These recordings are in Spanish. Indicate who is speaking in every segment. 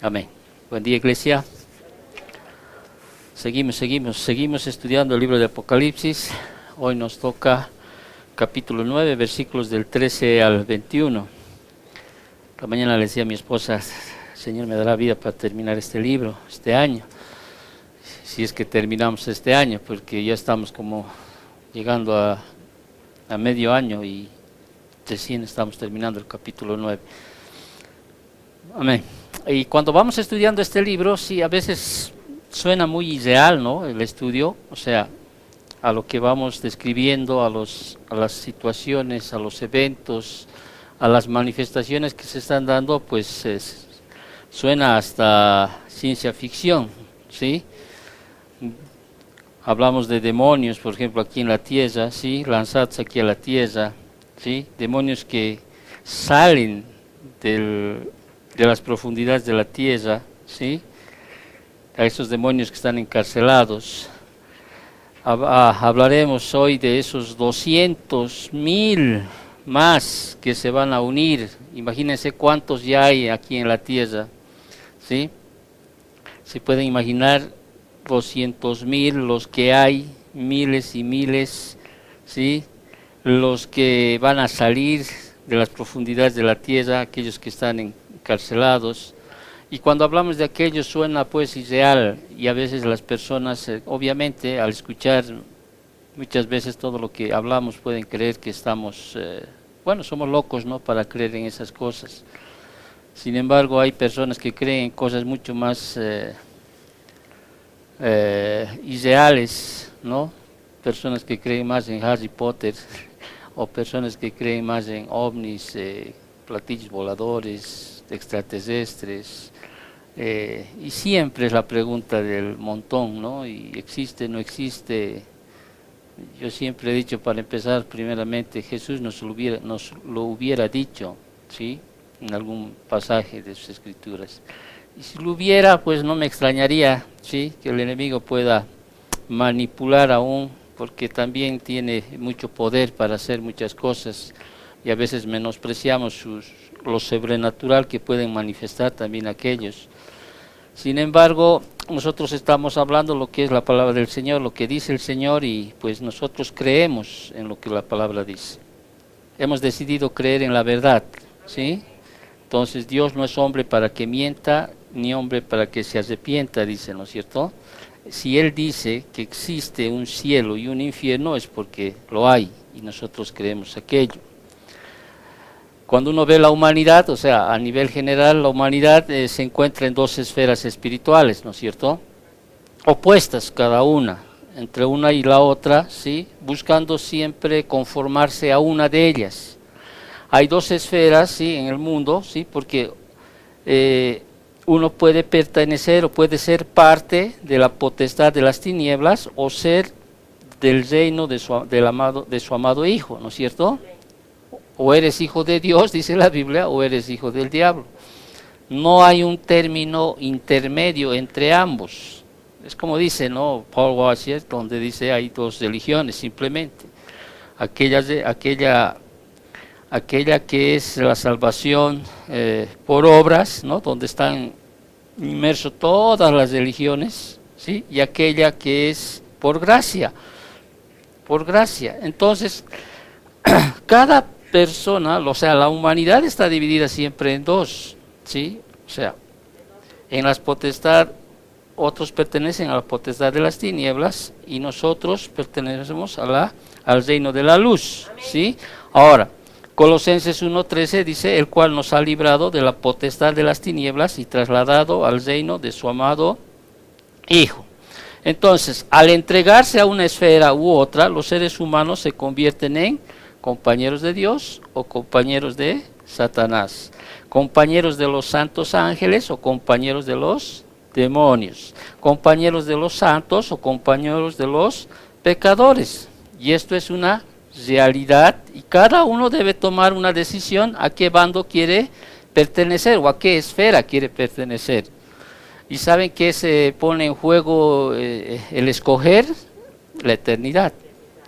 Speaker 1: Amén. Buen día, iglesia. Seguimos estudiando el libro de Apocalipsis. Hoy nos toca capítulo 9, versículos del 13 al 21. La mañana le decía a mi esposa, Señor, me dará vida para terminar este libro, este año. Si es que terminamos este año, porque ya estamos como llegando a medio año y recién estamos terminando el capítulo 9. Amén. Y cuando vamos estudiando este libro, sí, a veces suena muy irreal, ¿no? El estudio, o sea, a lo que vamos describiendo, a las situaciones, a los eventos, a las manifestaciones que se están dando, pues suena hasta ciencia ficción, ¿sí? Hablamos de demonios, por ejemplo, aquí en la tierra, ¿sí? Lanzados aquí a la tierra, ¿sí? Demonios que salen de las profundidades de la tierra, ¿sí? A esos demonios que están encarcelados. Hablaremos hoy de esos 200,000 más que se van a unir. Imagínense cuántos ya hay aquí en la tierra, ¿sí? Se pueden imaginar 200,000 los que hay, miles y miles, ¿sí? Los que van a salir de las profundidades de la tierra, aquellos que están encarcelados. Y cuando hablamos de aquello suena pues irreal, y a veces las personas, obviamente, al escuchar muchas veces todo lo que hablamos pueden creer que estamos, somos locos, ¿no?, para creer en esas cosas. Sin embargo, hay personas que creen en cosas mucho más irreales, ¿no? Personas que creen más en Harry Potter o personas que creen más en ovnis, platillos voladores, extraterrestres. Y siempre es la pregunta del montón, ¿no? Y existe, no existe. Yo siempre he dicho, para empezar, primeramente, Jesús nos lo hubiera dicho, ¿sí?, en algún pasaje de sus escrituras. Y si lo hubiera, pues no me extrañaría, ¿sí?, que el enemigo pueda manipular aún, porque también tiene mucho poder para hacer muchas cosas, y a veces menospreciamos lo sobrenatural que pueden manifestar también aquellos. Sin embargo, nosotros estamos hablando lo que es la palabra del Señor, lo que dice el Señor, y pues nosotros creemos en lo que la palabra dice. Hemos decidido creer en la verdad, ¿sí? Entonces Dios no es hombre para que mienta, ni hombre para que se arrepienta, dice, ¿no es cierto? Si Él dice que existe un cielo y un infierno, es porque lo hay, y nosotros creemos aquello. Cuando uno ve la humanidad, o sea, a nivel general, la humanidad se encuentra en dos esferas espirituales, ¿no es cierto?, opuestas cada una, entre una y la otra, ¿sí?, buscando siempre conformarse a una de ellas. Hay dos esferas, ¿sí?, en el mundo, ¿sí?, porque uno puede pertenecer o puede ser parte de la potestad de las tinieblas o ser del reino de su amado Hijo, ¿no es cierto? O eres hijo de Dios, dice la Biblia, o eres hijo del diablo. No hay un término intermedio entre ambos. Es como dice, ¿no?, Paul Washer, donde dice hay dos religiones simplemente. Aquella que es la salvación por obras, ¿no?, donde están inmersos todas las religiones, ¿sí?, y aquella que es por gracia. Entonces, cada persona, o sea, la humanidad está dividida siempre en dos, ¿sí? O sea, en las potestades, otros pertenecen a la potestad de las tinieblas y nosotros pertenecemos al reino de la luz, ¿sí? Ahora, Colosenses 1:13 dice, el cual nos ha librado de la potestad de las tinieblas y trasladado al reino de su amado Hijo. Entonces, al entregarse a una esfera u otra, los seres humanos se convierten en compañeros de Dios o compañeros de Satanás, compañeros de los santos ángeles o compañeros de los demonios, compañeros de los santos o compañeros de los pecadores. Y esto es una realidad y cada uno debe tomar una decisión a qué bando quiere pertenecer o a qué esfera quiere pertenecer. ¿Y saben qué se pone en juego el escoger? La eternidad,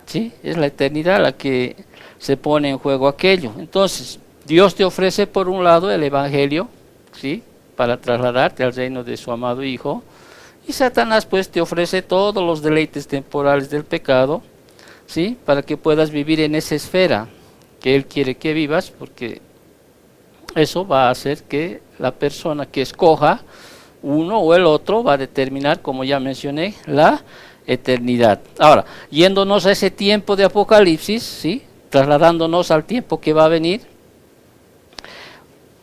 Speaker 1: ¿sí? Es la eternidad la que se pone en juego aquello. Entonces, Dios te ofrece por un lado el Evangelio, ¿sí?, para trasladarte al reino de su amado Hijo. Y Satanás pues te ofrece todos los deleites temporales del pecado, ¿sí? Para que puedas vivir en esa esfera que Él quiere que vivas, porque eso va a hacer que la persona que escoja uno o el otro va a determinar, como ya mencioné, la eternidad. Ahora, yéndonos a ese tiempo de Apocalipsis, ¿sí? Trasladándonos al tiempo que va a venir,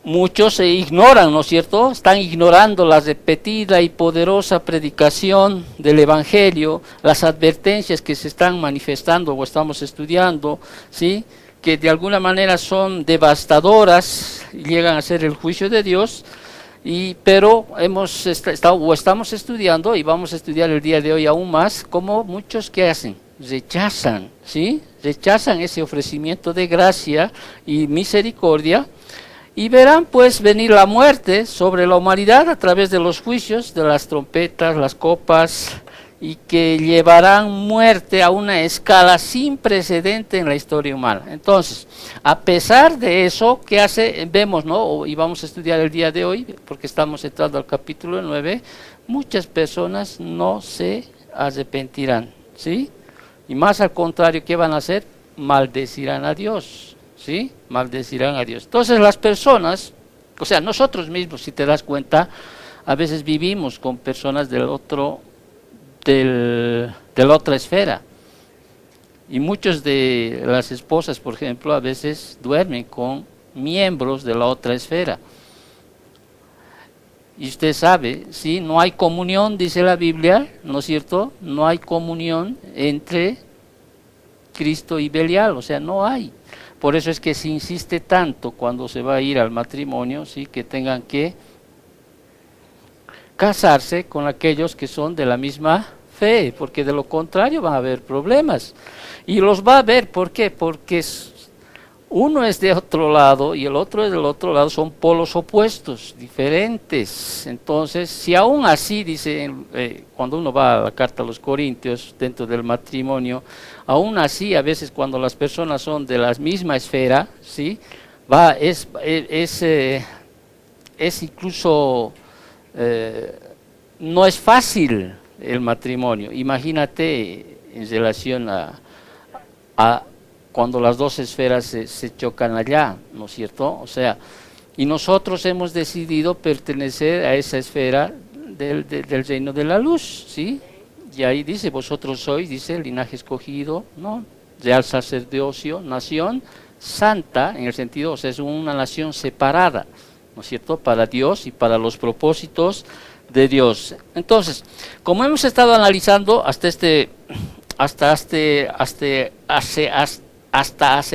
Speaker 1: muchos se ignoran, ¿no es cierto? Están ignorando la repetida y poderosa predicación del Evangelio, las advertencias que se están manifestando o estamos estudiando, ¿sí? Que de alguna manera son devastadoras y llegan a ser el juicio de Dios, pero estamos estudiando y vamos a estudiar el día de hoy aún más, como muchos que hacen, rechazan, ¿sí? Rechazan ese ofrecimiento de gracia y misericordia, y verán pues venir la muerte sobre la humanidad a través de los juicios, de las trompetas, las copas, y que llevarán muerte a una escala sin precedente en la historia humana. Entonces, a pesar de eso, ¿qué hace? Vemos, ¿no? Y vamos a estudiar el día de hoy, porque estamos entrando al capítulo 9, muchas personas no se arrepentirán, ¿sí? Y más al contrario, ¿qué van a hacer? Maldecirán a Dios, ¿sí? Maldecirán a Dios. Entonces las personas, o sea, nosotros mismos, si te das cuenta, a veces vivimos con personas de la otra esfera. Y muchas de las esposas, por ejemplo, a veces duermen con miembros de la otra esfera. Y usted sabe, ¿sí? No hay comunión, dice la Biblia, ¿no es cierto? No hay comunión entre Cristo y Belial, o sea, no hay. Por eso es que se insiste tanto cuando se va a ir al matrimonio, ¿sí? Que tengan que casarse con aquellos que son de la misma fe, porque de lo contrario van a haber problemas. Y los va a haber, ¿por qué? Porque uno es de otro lado y el otro es del otro lado, son polos opuestos, diferentes. Entonces, si aún así, dice, cuando uno va a la carta a los Corintios, dentro del matrimonio, aún así, a veces cuando las personas son de la misma esfera, ¿sí? Es incluso, no es fácil el matrimonio. Imagínate en relación a cuando las dos esferas se chocan allá, ¿no es cierto? O sea, y nosotros hemos decidido pertenecer a esa esfera del reino de la luz, ¿sí? Y ahí dice, vosotros sois, dice, linaje escogido, ¿no? Real sacerdocio, nación santa, en el sentido, o sea, es una nación separada, ¿no es cierto?, para Dios y para los propósitos de Dios. Entonces, como hemos estado analizando hasta hace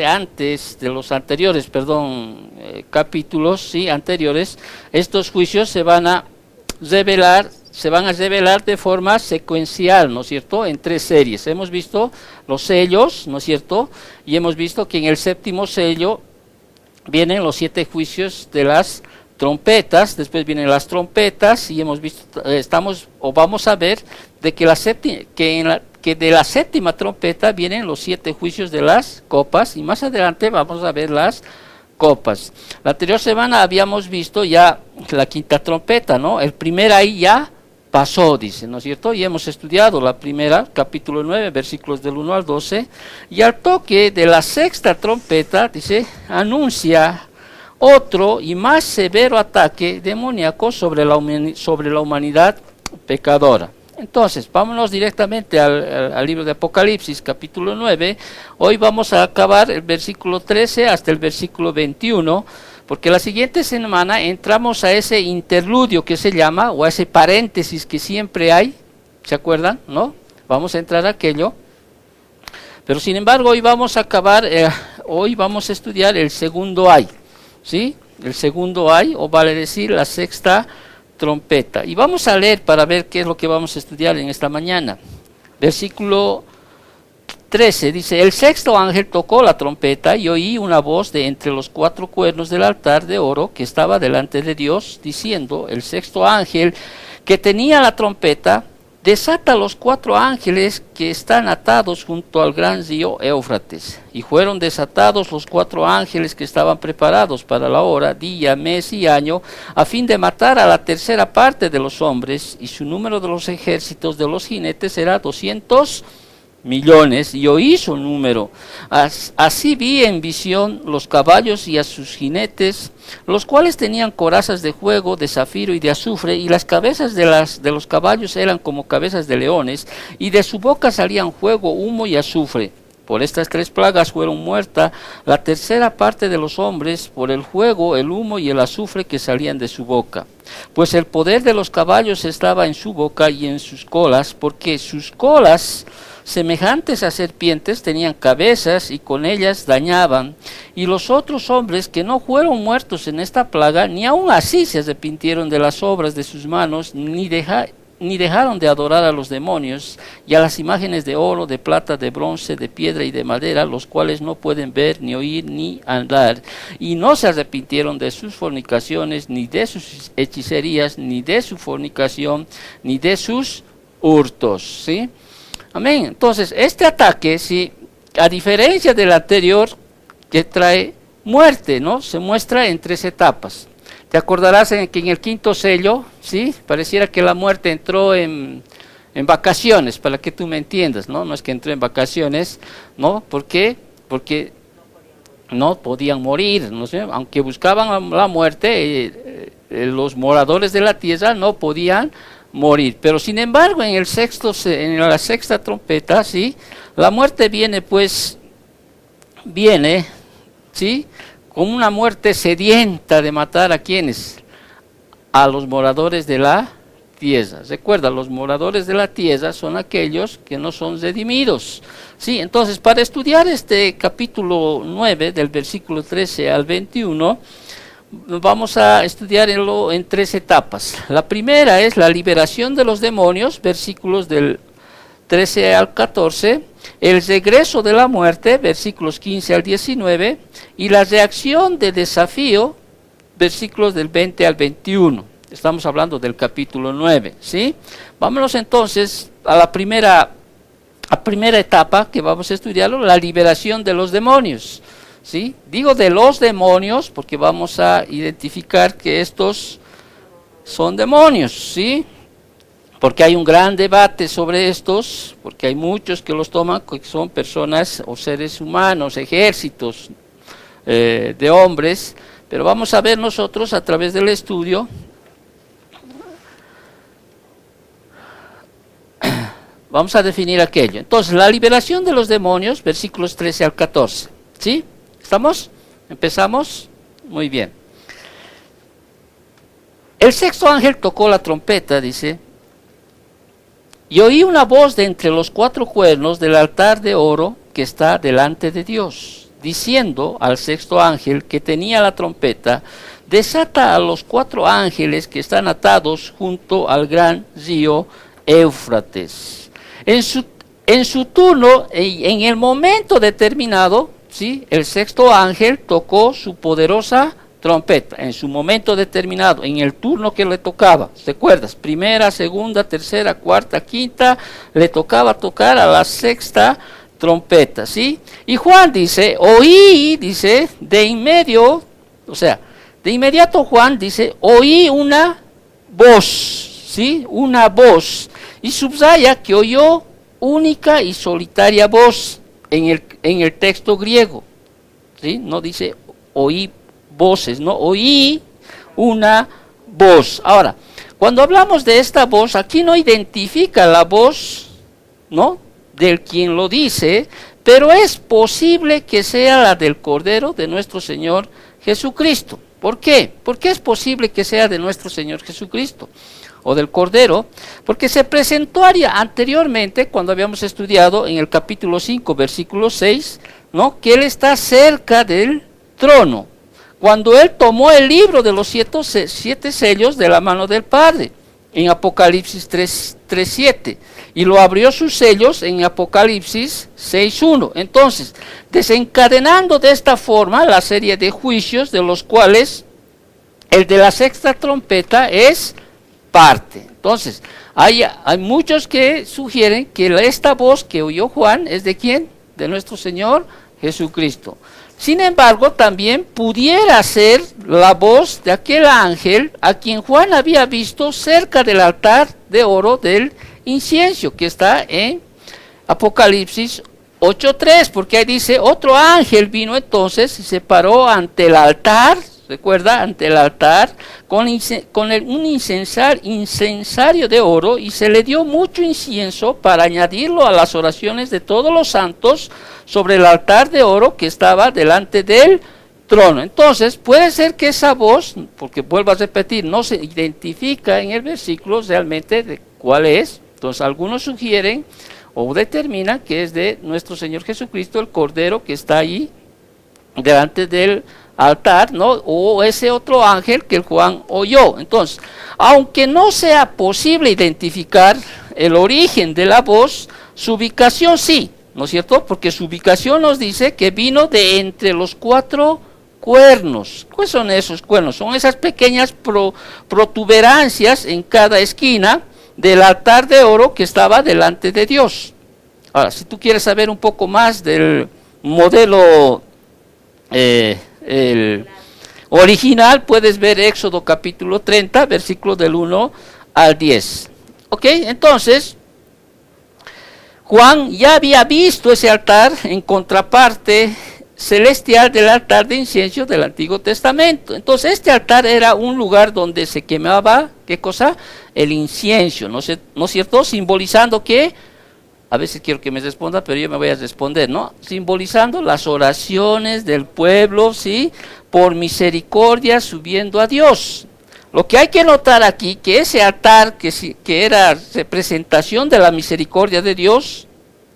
Speaker 1: antes de los anteriores, capítulos, sí, anteriores, estos juicios se van a revelar de forma secuencial, ¿no es cierto?, en 3 series. Hemos visto los sellos, ¿no es cierto?, y hemos visto que en el 7º sello vienen los 7 juicios de las trompetas, después vienen las trompetas, y hemos visto, vamos a ver de que de la 7ª trompeta vienen los 7 juicios de las copas, y más adelante vamos a ver las copas. La anterior semana habíamos visto ya la 5ª trompeta, ¿no? El primer ahí ya pasó, dice, ¿no es cierto? Y hemos estudiado la primera, capítulo 9, versículos del 1 al 12, y al toque de la 6ª trompeta, dice, anuncia otro y más severo ataque demoníaco sobre la humanidad pecadora. Entonces, vámonos directamente al libro de Apocalipsis, capítulo 9. Hoy vamos a acabar el versículo 13 hasta el versículo 21, porque la siguiente semana entramos a ese interludio que se llama, o a ese paréntesis que siempre hay, ¿se acuerdan? ¿No? Vamos a entrar a aquello. Pero sin embargo, hoy vamos a acabar, hoy vamos a estudiar el segundo ay, ¿sí? El segundo ay, o vale decir la 6ª trompeta. Y vamos a leer para ver qué es lo que vamos a estudiar en esta mañana. Versículo 13 dice, el 6º ángel tocó la trompeta y oí una voz de entre los 4 cuernos del altar de oro que estaba delante de Dios, diciendo, el 6º ángel que tenía la trompeta, desata los 4 ángeles que están atados junto al gran río Éufrates. Y fueron desatados los 4 ángeles que estaban preparados para la hora, día, mes y año, a fin de matar a la tercera parte de los hombres, y su número de los ejércitos de los jinetes era 200 millones, y oí su número. Así vi en visión los caballos y a sus jinetes, los cuales tenían corazas de fuego, de zafiro y de azufre, y las cabezas de los caballos eran como cabezas de leones, y de su boca salían fuego, humo y azufre. Por estas 3 plagas fueron muerta la tercera parte de los hombres, por el fuego, el humo y el azufre que salían de su boca. Pues el poder de los caballos estaba en su boca y en sus colas, porque sus colas, semejantes a serpientes, tenían cabezas y con ellas dañaban. Y los otros hombres que no fueron muertos en esta plaga, ni aun así se arrepintieron de las obras de sus manos, ni dejaron de adorar a los demonios y a las imágenes de oro, de plata, de bronce, de piedra y de madera, los cuales no pueden ver, ni oír, ni andar. Y no se arrepintieron de sus fornicaciones, ni de sus hechicerías, ni de su fornicación, ni de sus hurtos. ¿Sí? Amén. Entonces, este ataque, sí, a diferencia del anterior, que trae muerte, ¿no? Se muestra en 3 etapas. Te acordarás que en el 5º sello, ¿sí? Pareciera que la muerte entró en vacaciones, para que tú me entiendas, ¿no? No es que entró en vacaciones, ¿no? ¿Por qué? Porque no podían morir, ¿no sé? Aunque buscaban la muerte, los moradores de la tierra no podían morir. Pero sin embargo, en la 6ª trompeta, ¿sí? La muerte viene, ¿sí? Como una muerte sedienta de matar a quienes, a los moradores de la tierra. Recuerda, los moradores de la tierra son aquellos que no son redimidos. Sí, entonces para estudiar este capítulo 9 del versículo 13 al 21, vamos a estudiarlo en 3 etapas. La primera es la liberación de los demonios, versículos del 13 al 14, el regreso de la muerte, versículos 15 al 19, y la reacción de desafío, versículos del 20 al 21. Estamos hablando del capítulo 9, ¿sí? Vámonos entonces a la primera etapa que vamos a estudiarlo, la liberación de los demonios, ¿sí? Digo de los demonios porque vamos a identificar que estos son demonios, ¿sí? Porque hay un gran debate sobre estos, porque hay muchos que los toman que son personas o seres humanos, ejércitos de hombres, pero vamos a ver nosotros a través del estudio vamos a definir aquello. Entonces, la liberación de los demonios, versículos 13 al 14, ¿sí? ¿Estamos? ¿Empezamos? Muy bien. El 6º ángel tocó la trompeta, dice, y oí una voz de entre los 4 cuernos del altar de oro que está delante de Dios, diciendo al 6º ángel que tenía la trompeta, desata a los 4 ángeles que están atados junto al gran río Éufrates. En su turno, en el momento determinado, ¿sí? El 6º ángel tocó su poderosa trompeta, en su momento determinado, en el turno que le tocaba. ¿Recuerdas? Primera, segunda, tercera, cuarta, quinta, le tocaba tocar a la 6ª trompeta, ¿sí? Y Juan dice, oí, dice, de inmediato Juan dice, oí una voz, ¿sí? Una voz. Y subraya que oyó única y solitaria voz en el texto griego, ¿sí? No dice oí voces, no, oí una voz. Ahora, cuando hablamos de esta voz, aquí no identifica la voz, ¿no?, del quien lo dice, pero es posible que sea la del Cordero de nuestro Señor Jesucristo. ¿Por qué? ¿Por qué es posible que sea de nuestro Señor Jesucristo o del Cordero? Porque se presentó anteriormente, cuando habíamos estudiado en el capítulo 5, versículo 6, ¿no?, que Él está cerca del trono, cuando Él tomó el libro de los 7 sellos de la mano del Padre, en Apocalipsis 3:7, y lo abrió sus sellos en Apocalipsis 6:1. Entonces, desencadenando de esta forma la serie de juicios, de los cuales el de la 6ª trompeta es parte. Entonces, hay muchos que sugieren que esta voz que oyó Juan es de ¿quién? De nuestro Señor Jesucristo. Sin embargo, también pudiera ser la voz de aquel ángel a quien Juan había visto cerca del altar de oro del incienso, que está en Apocalipsis 8:3, porque ahí dice, otro ángel vino entonces y se paró ante el altar, recuerda, ante el altar, con un incensario de oro, y se le dio mucho incienso para añadirlo a las oraciones de todos los santos sobre el altar de oro que estaba delante del trono. Entonces, puede ser que esa voz, porque vuelvo a repetir, no se identifica en el versículo realmente de cuál es. Entonces, algunos sugieren o determinan que es de nuestro Señor Jesucristo, el Cordero que está ahí delante del altar, ¿no? O ese otro ángel que el Juan oyó. Entonces, aunque no sea posible identificar el origen de la voz, su ubicación sí, ¿no es cierto? Porque su ubicación nos dice que vino de entre los 4 cuernos. ¿Cuáles son esos cuernos? Son esas pequeñas protuberancias en cada esquina del altar de oro que estaba delante de Dios. Ahora, si tú quieres saber un poco más del modelo el original, puedes ver Éxodo capítulo 30, versículos del 1 al 10. Ok, entonces, Juan ya había visto ese altar en contraparte celestial del altar de incienso del Antiguo Testamento. Entonces, este altar era un lugar donde se quemaba, ¿qué cosa? El incienso, ¿no es cierto? Simbolizando que, a veces quiero que me responda, pero yo me voy a responder, ¿no? Simbolizando las oraciones del pueblo, ¿sí? Por misericordia subiendo a Dios. Lo que hay que notar aquí, que ese altar que era representación de la misericordia de Dios,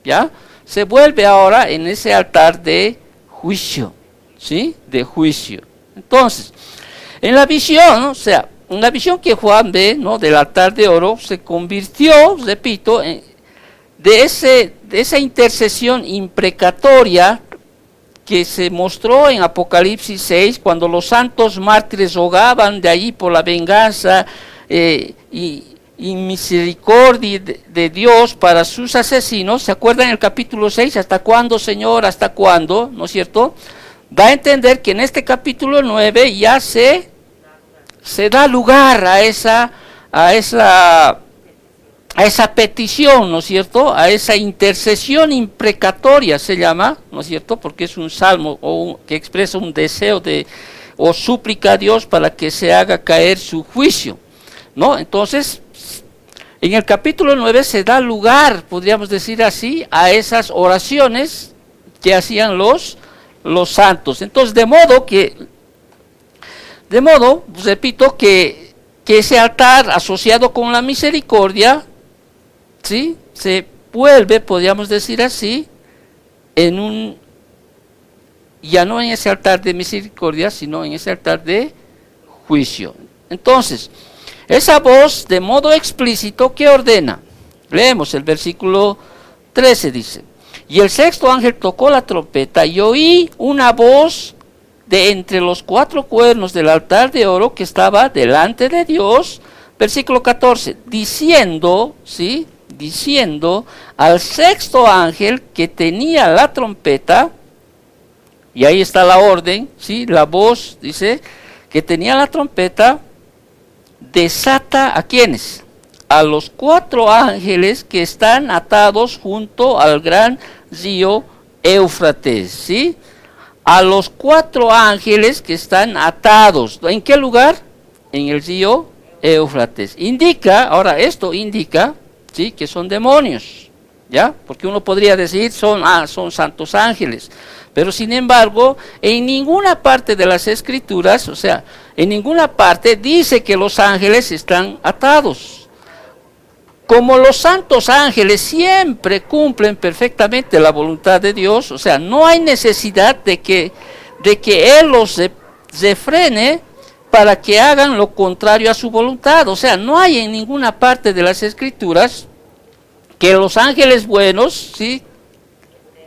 Speaker 1: ¿ya? Se vuelve ahora en ese altar de juicio, ¿sí? De juicio. Entonces, en la visión, o sea, en la visión que Juan ve, ¿no? Del altar de oro, se convirtió, repito, de esa intercesión imprecatoria que se mostró en Apocalipsis 6, cuando los santos mártires rogaban de allí por la venganza y misericordia de Dios para sus asesinos. ¿Se acuerdan en el capítulo 6? ¿Hasta cuándo, Señor? ¿Hasta cuándo? ¿No es cierto? Da a entender que en este capítulo 9 ya se da lugar a esa petición, ¿no es cierto? A esa intercesión imprecatoria se llama, ¿no es cierto? Porque es un salmo que expresa un deseo o súplica a Dios para que se haga caer su juicio, ¿no? Entonces, en el capítulo 9 se da lugar, podríamos decir así, a esas oraciones que hacían los santos. Entonces, de modo, repito, que ese altar asociado con la misericordia, ¿sí? Se vuelve, podríamos decir así, ya no en ese altar de misericordia, sino en ese altar de juicio. Entonces, esa voz de modo explícito que ordena, leemos el versículo 13, dice, y el sexto ángel tocó la trompeta y oí una voz de entre los 4 cuernos del altar de oro que estaba delante de Dios, versículo 14, diciendo, ¿sí? Diciendo al sexto ángel que tenía la trompeta, y ahí está la orden, ¿sí? La voz dice que tenía la trompeta, desata ¿a quiénes? A los 4 ángeles que están atados junto al gran río Éufrates, ¿sí? A los 4 ángeles que están atados, ¿en qué lugar? En el río Éufrates. Esto indica, ¿sí? Que son demonios, ¿ya? Porque uno podría decir, son santos ángeles, pero sin embargo, en ninguna parte de las escrituras, o sea, en ninguna parte dice que los ángeles están atados. Como los santos ángeles siempre cumplen perfectamente la voluntad de Dios, o sea, no hay necesidad de que Él los refrene para que hagan lo contrario a su voluntad. O sea, no hay en ninguna parte de las escrituras que los ángeles buenos, ¿sí?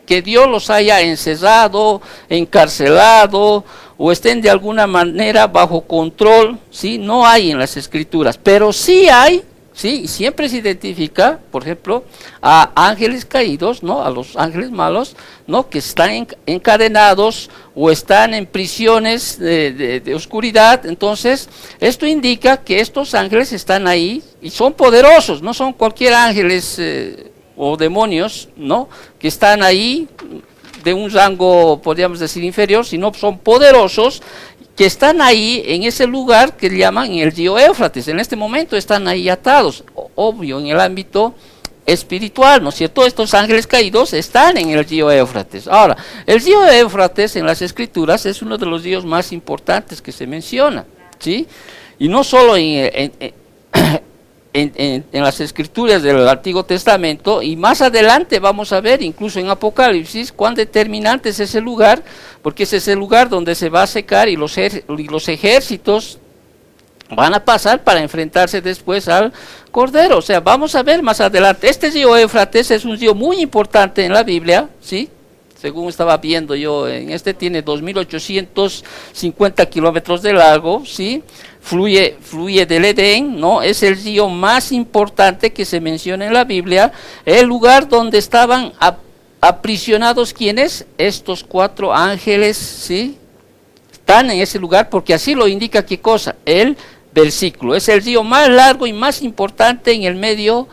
Speaker 1: Que Dios los haya encerrado, encarcelado o estén de alguna manera bajo control, ¿sí? No hay en las escrituras, pero sí hay, ¿sí? Y siempre se identifica, por ejemplo, a ángeles caídos, ¿no? A los ángeles malos, ¿no? Que están encadenados o están en prisiones de oscuridad. Entonces, esto indica que estos ángeles están ahí y son poderosos, no son cualquier ángeles o demonios, ¿no? Que están ahí de un rango, podríamos decir, inferior, sino son poderosos, que están ahí en ese lugar que llaman el río Éufrates. En este momento están ahí atados, obvio, en el ámbito espiritual, ¿no es cierto? Estos ángeles caídos están en el río Éufrates. Ahora, el río Éufrates en las escrituras es uno de los ríos más importantes que se menciona, ¿sí? Y no solo en las escrituras del Antiguo Testamento, y más adelante vamos a ver, incluso en Apocalipsis, cuán determinante es ese lugar, porque es ese lugar donde se va a secar y los ejércitos van a pasar para enfrentarse después al Cordero. O sea, vamos a ver más adelante. Este río Éufrates es un río muy importante en la Biblia, ¿sí? Según estaba viendo yo, tiene 2.850 kilómetros de largo, ¿sí? Fluye del Edén, ¿no? Es el río más importante que se menciona en la Biblia, el lugar donde estaban aprisionados, ¿quiénes? Estos 4 ángeles, ¿sí? Están en ese lugar porque así lo indica, ¿qué cosa? El versículo. Es el río más largo y más importante en el Medio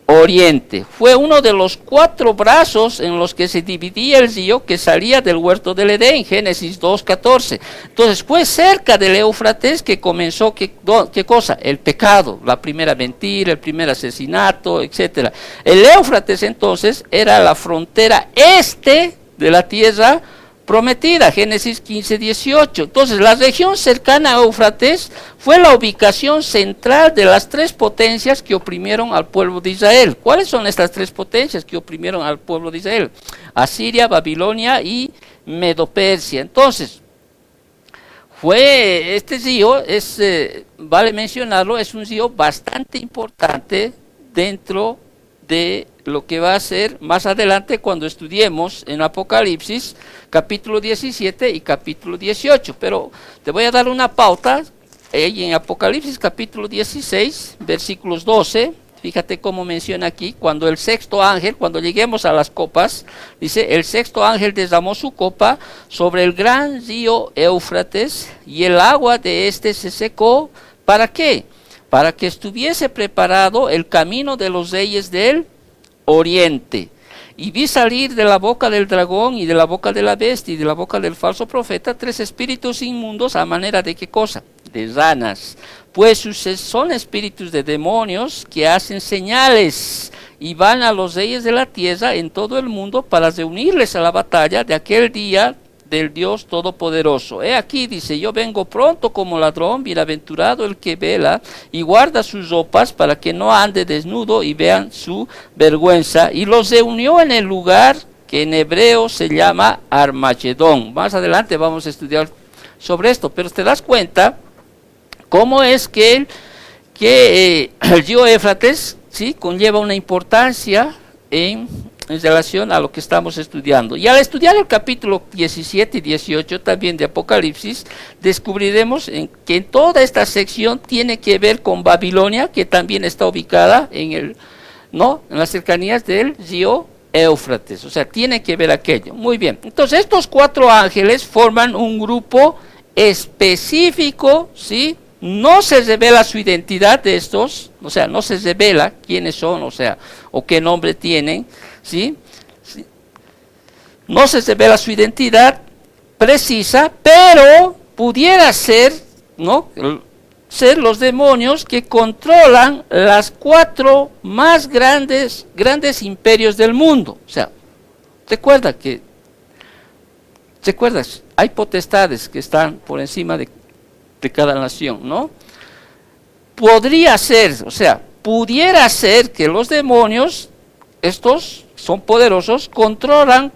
Speaker 1: Oriente. Fue uno de los 4 brazos en los que se dividía el río que salía del huerto del Edén, Génesis 2:14. Entonces fue cerca del Éufrates que comenzó, ¿qué cosa? El pecado, la primera mentira, el primer asesinato, etc. El Éufrates entonces era la frontera este de la tierra prometida, Génesis 15:18. Entonces la región cercana a Éufrates fue la ubicación central de las 3 potencias que oprimieron al pueblo de Israel. ¿Cuáles son estas 3 potencias que oprimieron al pueblo de Israel? Asiria, Babilonia y Medo-Persia. Entonces, este río, vale mencionarlo, es un río bastante importante dentro de lo que va a ser más adelante cuando estudiemos en Apocalipsis capítulo 17 y capítulo 18, pero te voy a dar una pauta. En Apocalipsis capítulo 16 versículos 12, fíjate cómo menciona aquí, cuando el 6º ángel, cuando lleguemos a las copas, dice, el 6º ángel derramó su copa sobre el gran río Éufrates y el agua de este se secó. ¿Para qué? Para que estuviese preparado el camino de los reyes del Oriente. Y vi salir de la boca del dragón y de la boca de la bestia y de la boca del falso profeta 3 espíritus inmundos a manera de ¿qué cosa? De ranas. Pues son espíritus de demonios que hacen señales y van a los reyes de la tierra en todo el mundo para reunirles a la batalla de aquel día del Dios Todopoderoso. He aquí, dice, yo vengo pronto como ladrón, bienaventurado el que vela y guarda sus ropas para que no ande desnudo y vean su vergüenza. Y los reunió en el lugar que en hebreo se llama Armagedón. Más adelante vamos a estudiar sobre esto, pero te das cuenta cómo es que el río Éufrates, ¿sí? Conlleva una importancia en relación a lo que estamos estudiando. Y al estudiar el capítulo 17 y 18 también de Apocalipsis, descubriremos que en toda esta sección tiene que ver con Babilonia, que también está ubicada en las cercanías del río Éufrates. O sea, tiene que ver aquello. Muy bien. Entonces, estos 4 ángeles forman un grupo específico, ¿sí? No se revela su identidad de estos, o sea, no se revela quiénes son, o sea, o qué nombre tienen, ¿sí? ¿Sí? No se revela su identidad precisa, pero pudiera ser, ¿no? Ser los demonios que controlan las 4 más grandes imperios del mundo. O sea, recuerdas, hay potestades que están por encima de cada nación, ¿no? Podría ser, o sea, pudiera ser que los demonios, estos son poderosos, controlan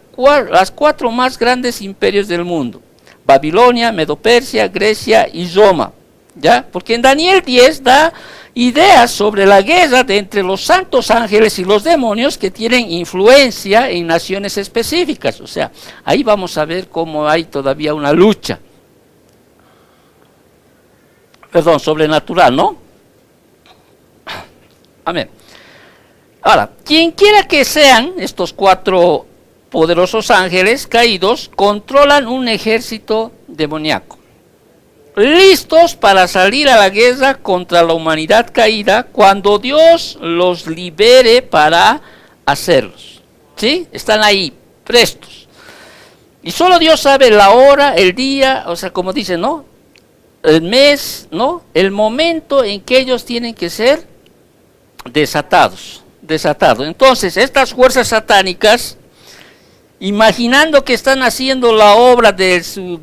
Speaker 1: las 4 más grandes imperios del mundo: Babilonia, Medo-Persia, Grecia y Roma, ¿ya? Porque en Daniel 10 da ideas sobre la guerra entre los santos ángeles y los demonios que tienen influencia en naciones específicas. O sea, ahí vamos a ver cómo hay todavía una lucha, Perdón, sobrenatural, ¿no? Amén. Ahora, quien quiera que sean estos 4 poderosos ángeles caídos, controlan un ejército demoníaco, listos para salir a la guerra contra la humanidad caída cuando Dios los libere para hacerlos. ¿Sí? Están ahí, prestos. Y solo Dios sabe la hora, el día, o sea, como dice, ¿no? El mes, ¿no? El momento en que ellos tienen que ser desatados. Entonces, estas fuerzas satánicas, imaginando que están haciendo la obra de su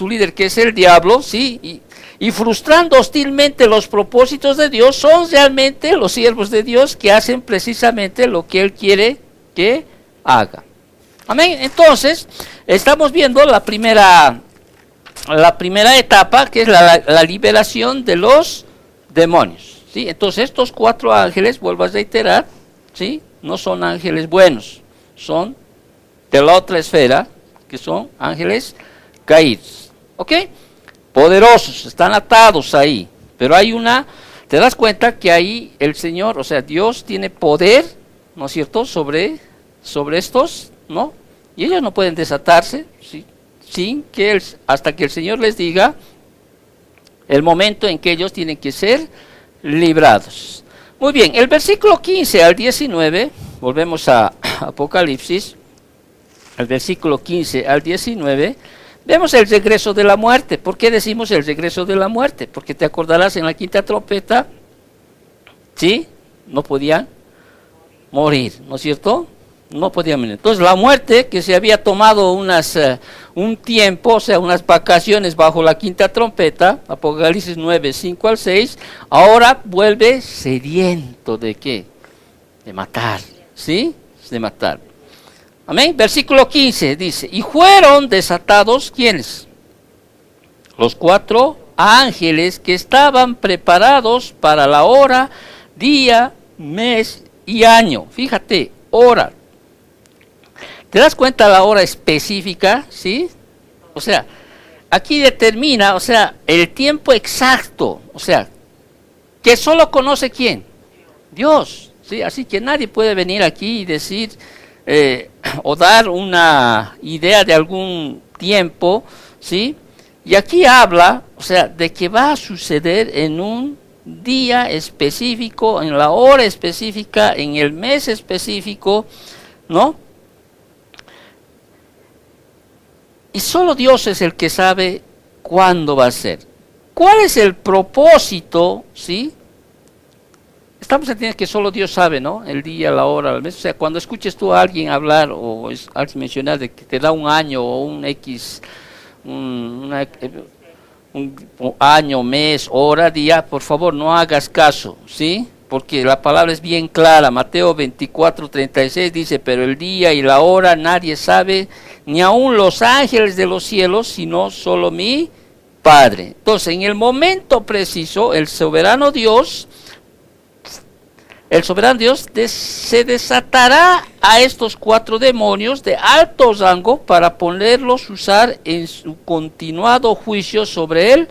Speaker 1: líder, que es el diablo, ¿sí? Y frustrando hostilmente los propósitos de Dios, son realmente los siervos de Dios que hacen precisamente lo que Él quiere que haga. Amén. Entonces, estamos viendo la primera etapa, que es la liberación de los demonios. ¿Sí? Entonces, estos 4 ángeles, vuelvo a reiterar, ¿sí? No son ángeles buenos, son de la otra esfera, que son ángeles caídos. ¿Ok? Poderosos, están atados ahí. Pero hay te das cuenta que ahí el Señor, o sea, Dios tiene poder, ¿no es cierto?, sobre estos, ¿no? Y ellos no pueden desatarse, ¿sí? Hasta que el Señor les diga el momento en que ellos tienen que ser librados. Muy bien, el versículo 15 al 19, volvemos a Apocalipsis, el versículo 15 al 19, vemos el regreso de la muerte. ¿Por qué decimos el regreso de la muerte? Porque te acordarás, en la 5ª trompeta, ¿sí? No podían morir, ¿no es cierto? No podían morir. Entonces la muerte, que se había tomado un tiempo, o sea, unas vacaciones bajo la 5ª trompeta, Apocalipsis 9, 5 al 6, ahora vuelve sediento ¿de qué? De matar, ¿sí? De matar. Amén. Versículo 15 dice, y fueron desatados, ¿quiénes? Los 4 ángeles que estaban preparados para la hora, día, mes y año. Fíjate, hora. ¿Te das cuenta la hora específica? ¿Sí? O sea, aquí determina, o sea, el tiempo exacto, o sea, que solo conoce ¿quién? Dios. ¿Sí? Así que nadie puede venir aquí y decir o dar una idea de algún tiempo, ¿sí? Y aquí habla, o sea, de que va a suceder en un día específico, en la hora específica, en el mes específico, ¿no? Y solo Dios es el que sabe cuándo va a ser. ¿Cuál es el propósito, sí? Estamos entendiendo que solo Dios sabe, ¿no? El día, la hora, el mes. O sea, cuando escuches tú a alguien hablar o alguien mencionar de que te da un año o un X, un año, mes, hora, día, por favor no hagas caso, ¿sí? Porque la palabra es bien clara. Mateo 24:36 dice, pero el día y la hora nadie sabe, ni aun los ángeles de los cielos, sino solo mi Padre. Entonces, en el momento preciso, el soberano Dios se desatará a estos 4 demonios de alto rango para ponerlos a usar en su continuado juicio sobre el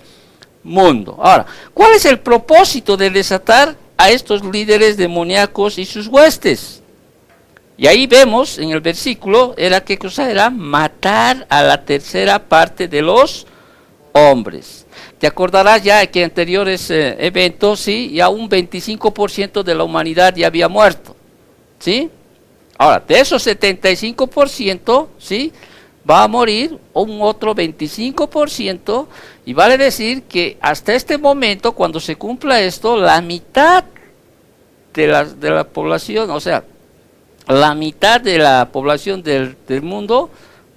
Speaker 1: mundo. Ahora, ¿cuál es el propósito de desatar a estos líderes demoníacos y sus huestes? Y ahí vemos en el versículo, ¿qué cosa era? Matar a la tercera parte de los hombres. Te acordarás ya que en anteriores eventos, ¿sí? Ya un 25% de la humanidad ya había muerto, ¿sí? Ahora, de esos 75%, ¿sí? Va a morir un otro 25%, y vale decir que hasta este momento, cuando se cumpla esto, la mitad de la población, o sea, la mitad de la población del mundo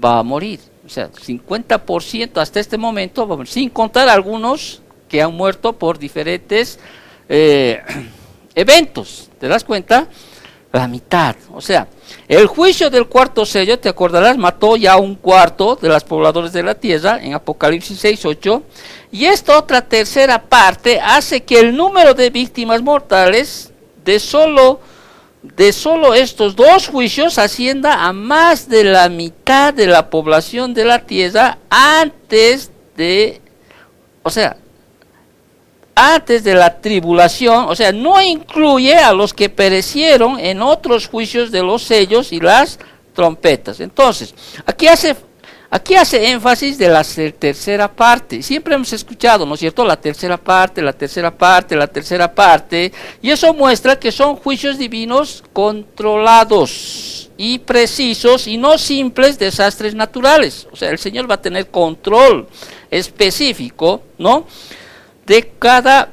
Speaker 1: va a morir. O sea, 50% hasta este momento, sin contar algunos que han muerto por diferentes eventos. ¿Te das cuenta? La mitad. O sea, el juicio del 4º sello, te acordarás, mató ya un cuarto de los pobladores de la tierra en Apocalipsis 6:8. Y esta otra tercera parte hace que el número de víctimas mortales de solo estos 2 juicios ascienda a más de la mitad de la población de la tierra antes de, o sea, antes de la tribulación, o sea, no incluye a los que perecieron en otros juicios de los sellos y las trompetas. Entonces, aquí hace énfasis de la tercera parte. Siempre hemos escuchado, ¿no es cierto?, la tercera parte, la tercera parte, la tercera parte, y eso muestra que son juicios divinos controlados y precisos y no simples desastres naturales. O sea, el Señor va a tener control específico, ¿no?, de cada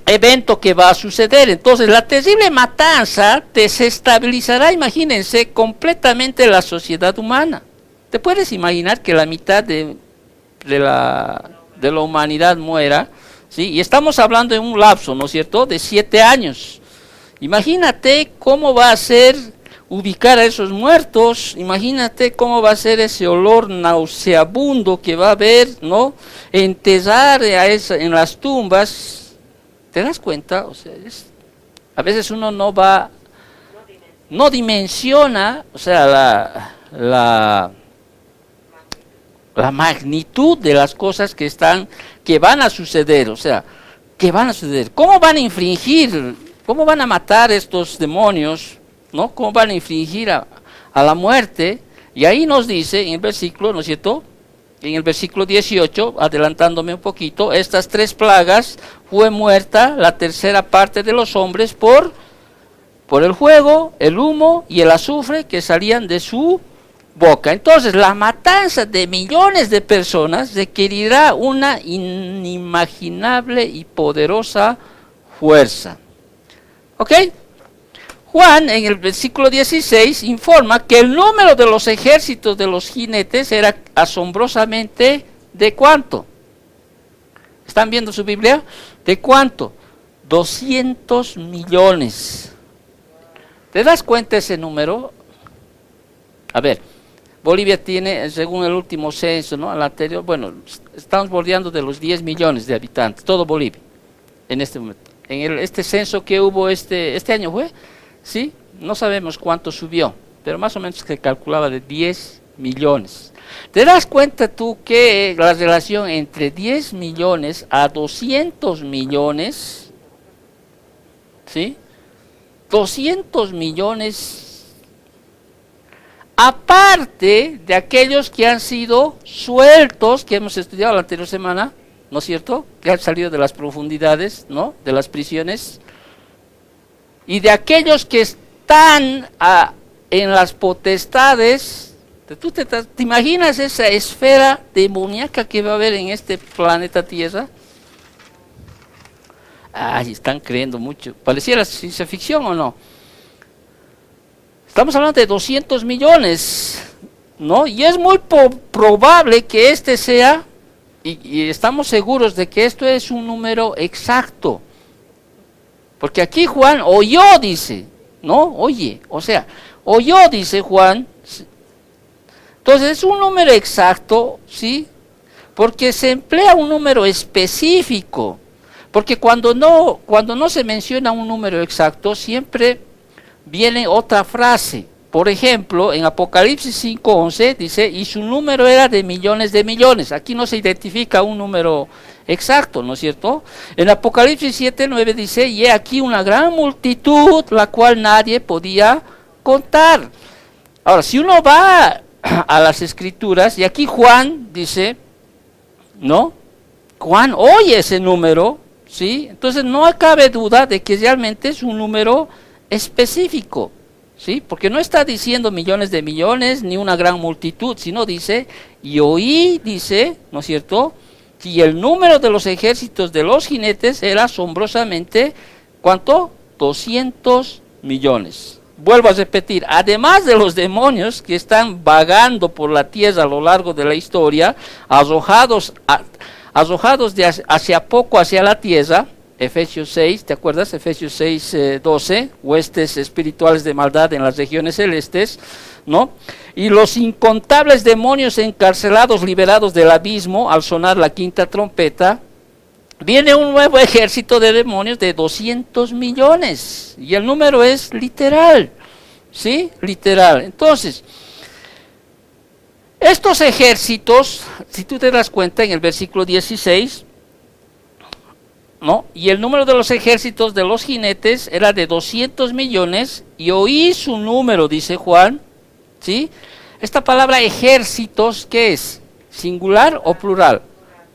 Speaker 1: evento que va a suceder. Entonces, la terrible matanza desestabilizará, imagínense, completamente la sociedad humana. ¿Te puedes imaginar que la mitad de la humanidad muera? ¿Sí? Y estamos hablando de un lapso, ¿no es cierto?, de 7 años. Imagínate cómo va a ser ubicar a esos muertos, imagínate cómo va a ser ese olor nauseabundo que va a haber, ¿no? Enterrar en las tumbas. ¿Te das cuenta? O sea, a veces uno no dimensiona, o sea, la magnitud de las cosas que van a suceder, o sea, que van a suceder. ¿Cómo van a infringir, cómo van a matar estos demonios, ¿no? ¿Cómo van a infringir a la muerte? Y ahí nos dice en el versículo, ¿no es cierto?, en el versículo 18, adelantándome un poquito, estas 3 plagas fue muerta la tercera parte de los hombres por el fuego, el humo y el azufre que salían de su boca. Entonces, la matanza de millones de personas requerirá una inimaginable y poderosa fuerza. ¿Ok? Juan, en el versículo 16, informa que el número de los ejércitos de los jinetes era asombrosamente ¿de cuánto? ¿Están viendo su Biblia? ¿De cuánto? 200 millones. ¿Te das cuenta ese número? A ver, Bolivia tiene, según el último censo, ¿no?, el anterior, bueno, estamos bordeando de los 10 millones de habitantes, todo Bolivia, en este momento. En este censo que hubo este año fue, ¿sí? No sabemos cuánto subió, pero más o menos se calculaba de 10 millones. ¿Te das cuenta tú que la relación entre 10 millones a 200 millones, ¿sí? 200 millones, aparte de aquellos que han sido sueltos, que hemos estudiado la anterior semana, ¿no es cierto?, que han salido de las profundidades, ¿no?, de las prisiones, y de aquellos que están en las potestades. ¿Tú te imaginas esa esfera demoníaca que va a haber en este planeta Tierra? Ay, están creyendo mucho. ¿Pareciera ciencia ficción o no? Estamos hablando de 200 millones, ¿no? Y es muy probable que este sea, y estamos seguros de que esto es un número exacto. Porque aquí Juan oyó, dice, ¿no? Oye, o sea, oyó, dice Juan. Entonces es un número exacto, ¿sí? Porque se emplea un número específico. Porque cuando no se menciona un número exacto, siempre viene otra frase. Por ejemplo, en Apocalipsis 5:11 dice, y su número era de millones. Aquí no se identifica un número exacto, ¿no es cierto? En Apocalipsis 7:9 dice, y he aquí una gran multitud, la cual nadie podía contar. Ahora, si uno va a las Escrituras, y aquí Juan dice, ¿no? Juan oye ese número, ¿sí? Entonces no cabe duda de que realmente es un número específico, ¿sí? Porque no está diciendo millones de millones, ni una gran multitud, sino dice, y oí, dice, ¿no es cierto?, y el número de los ejércitos de los jinetes era asombrosamente, ¿cuánto? 200 millones. Vuelvo a repetir, además de los demonios que están vagando por la tierra a lo largo de la historia, arrojados hacia poco hacia la tierra, Efesios 6, ¿te acuerdas? Efesios 6, 12, huestes espirituales de maldad en las regiones celestes, ¿no? Y los incontables demonios encarcelados, liberados del abismo, al sonar la quinta trompeta, viene un nuevo ejército de demonios de 200 millones, y el número es literal, ¿sí? Literal. Entonces, estos ejércitos, si tú te das cuenta en el versículo 16, ¿no? Y el número de los ejércitos de los jinetes era de 200 millones, y oí su número, dice Juan, ¿sí? Esta palabra ejércitos, ¿qué es? ¿Singular o plural?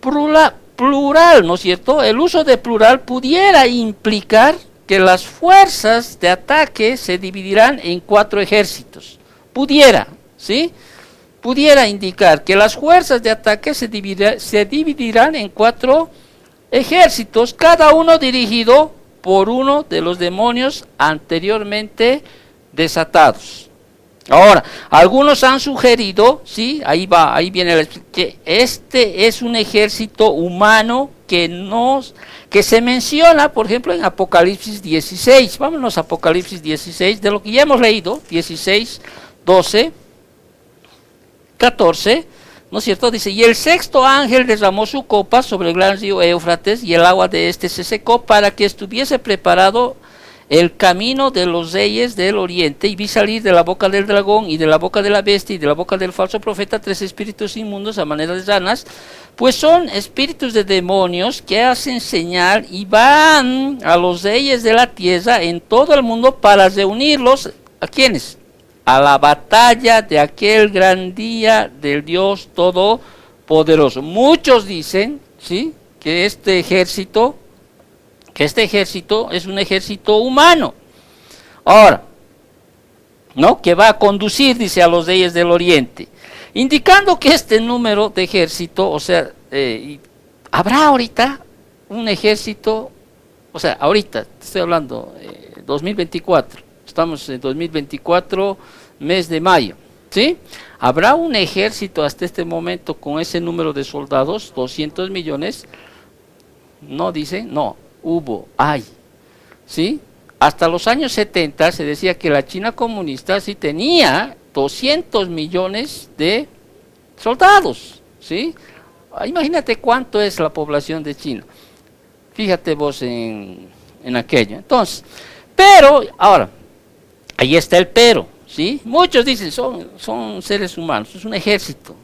Speaker 1: Plural, ¿no es cierto? El uso de plural pudiera implicar que las fuerzas de ataque se dividirán en 4 ejércitos. Pudiera, ¿sí? Pudiera indicar que las fuerzas de ataque se dividirán en 4 ejércitos, cada uno dirigido por uno de los demonios anteriormente desatados. Ahora, algunos han sugerido, sí, ahí viene que este es un ejército humano que se menciona, por ejemplo, en Apocalipsis 16. Vámonos a Apocalipsis 16, de lo que ya hemos leído, 16, 12, 14, ¿no es cierto? Dice, y el sexto ángel derramó su copa sobre el gran río Éufrates, y el agua de este se secó para que estuviese preparado el camino de los reyes del oriente, y vi salir de la boca del dragón y de la boca de la bestia y de la boca del falso profeta 3 espíritus inmundos a manera de ranas, pues son espíritus de demonios que hacen señal y van a los reyes de la tierra en todo el mundo para reunirlos, ¿a quiénes? A la batalla de aquel gran día del Dios Todopoderoso. Muchos dicen, ¿sí?, que este ejército es un ejército humano. Ahora, ¿no?, que va a conducir, dice, a los reyes del oriente, indicando que este número de ejército, o sea, habrá ahorita un ejército, o sea, ahorita, estoy hablando, 2024, estamos en 2024, mes de mayo, ¿sí? ¿Habrá un ejército hasta este momento con ese número de soldados, 200 millones? No dicen, no. Hay, ¿sí? Hasta los años 70 se decía que la China comunista sí tenía 200 millones de soldados, ¿sí? Imagínate cuánto es la población de China. Fíjate vos en aquello. Entonces, pero, ahora, ahí está el pero, ¿sí? Muchos dicen, son seres humanos, es un ejército.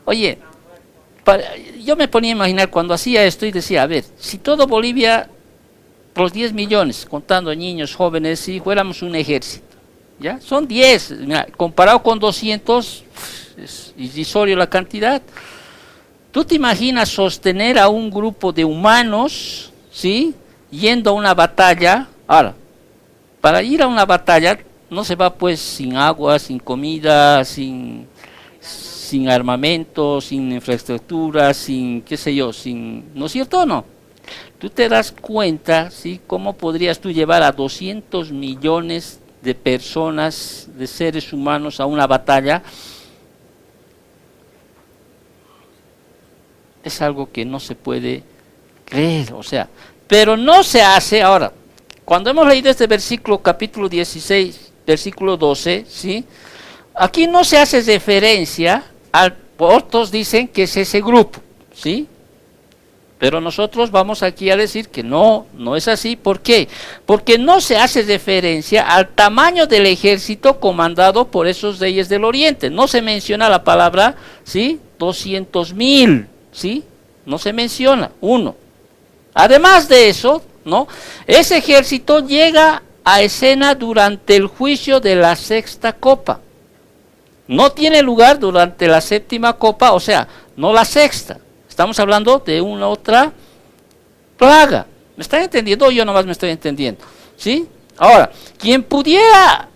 Speaker 1: Oye, yo me ponía a imaginar cuando hacía esto y decía, a ver, si todo Bolivia, los 10 millones, contando niños, jóvenes, si fuéramos un ejército, ¿ya? Son 10, mira, comparado con 200, es irrisorio la cantidad. ¿Tú te imaginas sostener a un grupo de humanos, ¿sí?, yendo a una batalla? Ahora, para ir a una batalla no se va pues sin agua, sin comida, sin armamento, sin infraestructura, sin qué sé yo, ¿no es cierto o no? Tú te das cuenta, ¿sí?, cómo podrías tú llevar a 200 millones de personas, de seres humanos, a una batalla. Es algo que no se puede creer, o sea, pero no se hace. Ahora, cuando hemos leído este versículo, capítulo 16, versículo 12, ¿sí?, aquí no se hace referencia otros dicen que es ese grupo, ¿sí? Pero nosotros vamos aquí a decir que no es así. ¿Por qué? Porque no se hace referencia al tamaño del ejército comandado por esos reyes del oriente. No se menciona la palabra, ¿sí?, 200,000, ¿sí? No se menciona, uno. Además de eso, ¿no?, ese ejército llega a escena durante el juicio de la sexta copa. No tiene lugar durante la séptima copa, o sea, no la sexta. Estamos hablando de una otra plaga. ¿Me están entendiendo o yo nomás me estoy entendiendo? ¿Sí? Ahora, quien pudiera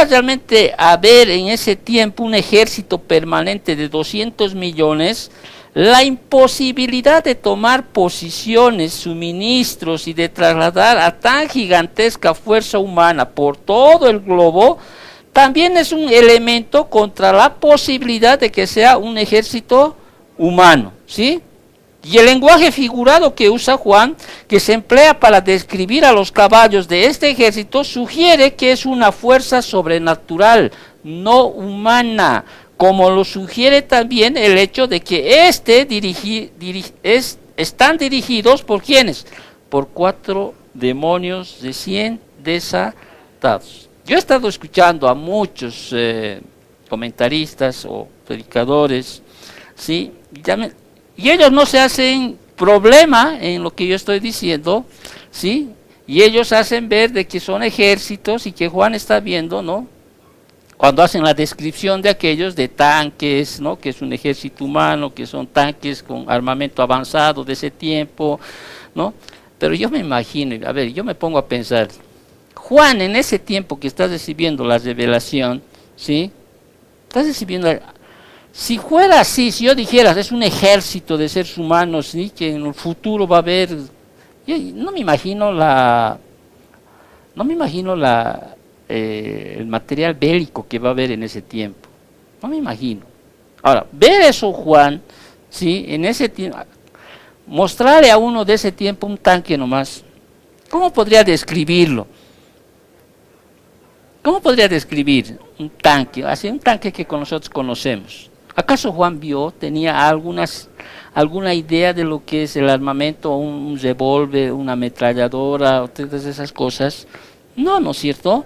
Speaker 1: realmente haber en ese tiempo un ejército permanente de 200 millones, la imposibilidad de tomar posiciones, suministros y de trasladar a tan gigantesca fuerza humana por todo el globo, también es un elemento contra la posibilidad de que sea un ejército humano, ¿sí? Y el lenguaje figurado que usa Juan, que se emplea para describir a los caballos de este ejército, sugiere que es una fuerza sobrenatural, no humana, como lo sugiere también el hecho de que están dirigidos por ¿quiénes? Por 4 demonios recién desatados. Yo he estado escuchando a muchos comentaristas o predicadores, ¿sí? Y ellos no se hacen problema en lo que yo estoy diciendo, ¿sí? Y ellos hacen ver de que son ejércitos y que Juan está viendo, ¿no? Cuando hacen la descripción de aquellos de tanques, ¿no? Que es un ejército humano, que son tanques con armamento avanzado de ese tiempo, ¿no? Pero yo me imagino, a ver, yo me pongo a pensar, Juan en ese tiempo que está recibiendo la revelación, ¿sí? Está recibiendo, si fuera así, si yo dijera, es un ejército de seres humanos, ¿sí? Que en el futuro va a haber, yo no me imagino el material bélico que va a haber en ese tiempo. No me imagino. Ahora, ver eso Juan, ¿sí? En ese tiempo, mostrarle a uno de ese tiempo un tanque nomás. ¿Cómo podría describirlo? ¿Cómo podría describir un tanque? Así, un tanque que nosotros conocemos. ¿Acaso Juan vio, tenía alguna idea de lo que es el armamento, un revólver, una ametralladora, todas esas cosas? No, ¿no es cierto?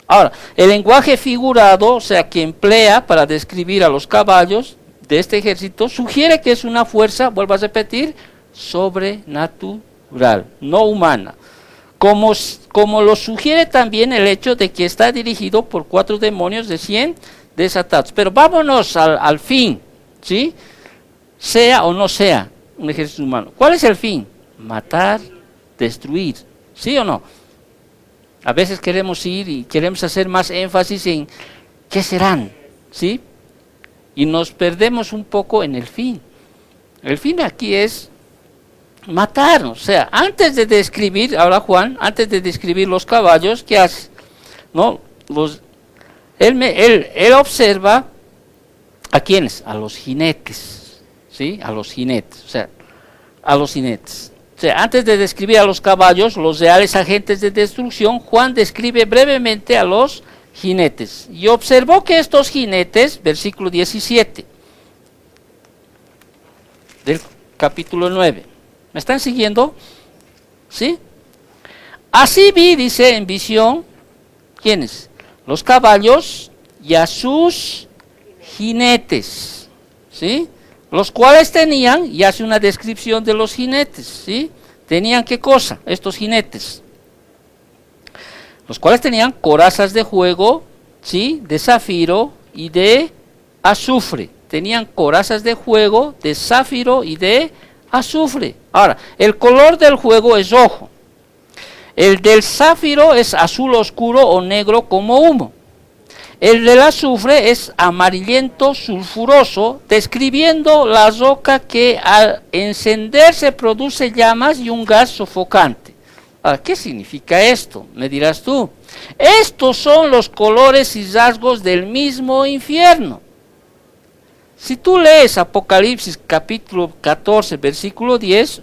Speaker 1: Ahora, el lenguaje figurado, o sea, que emplea para describir a los caballos de este ejército, sugiere que es una fuerza, vuelvo a repetir, sobrenatural, no humana. Como lo sugiere también el hecho de que está dirigido por 4 demonios recién desatados. Pero vámonos al fin, ¿sí? Sea o no sea un ejército humano. ¿Cuál es el fin? Matar, destruir, ¿sí o no? A veces queremos ir y queremos hacer más énfasis en qué serán, ¿sí? Y nos perdemos un poco en el fin. El fin aquí es matar, o sea, antes de describir, ahora Juan, antes de describir los caballos, ¿qué hace? ¿No? Él observa a quiénes, a los jinetes, ¿sí? A los jinetes, o sea, a los jinetes. O sea, antes de describir a los caballos, los reales agentes de destrucción, Juan describe brevemente a los jinetes. Y observó que estos jinetes, versículo 17, del capítulo 9, ¿me están siguiendo? ¿Sí? Así vi, dice en visión, ¿quiénes? Los caballos y a sus jinetes, ¿sí? Los cuales tenían, y hace una descripción de los jinetes, ¿sí? ¿Tenían qué cosa? Estos jinetes. Los cuales tenían corazas de fuego, ¿sí? De zafiro y de azufre. Tenían corazas de fuego, de zafiro y de azufre. Ahora, el color del fuego es rojo. El del zafiro es azul oscuro o negro como humo. El del azufre es amarillento sulfuroso, describiendo la roca que al encenderse produce llamas y un gas sofocante. Ahora, ¿qué significa esto? Me dirás tú. Estos son los colores y rasgos del mismo infierno. Si tú lees Apocalipsis capítulo 14, versículo 10,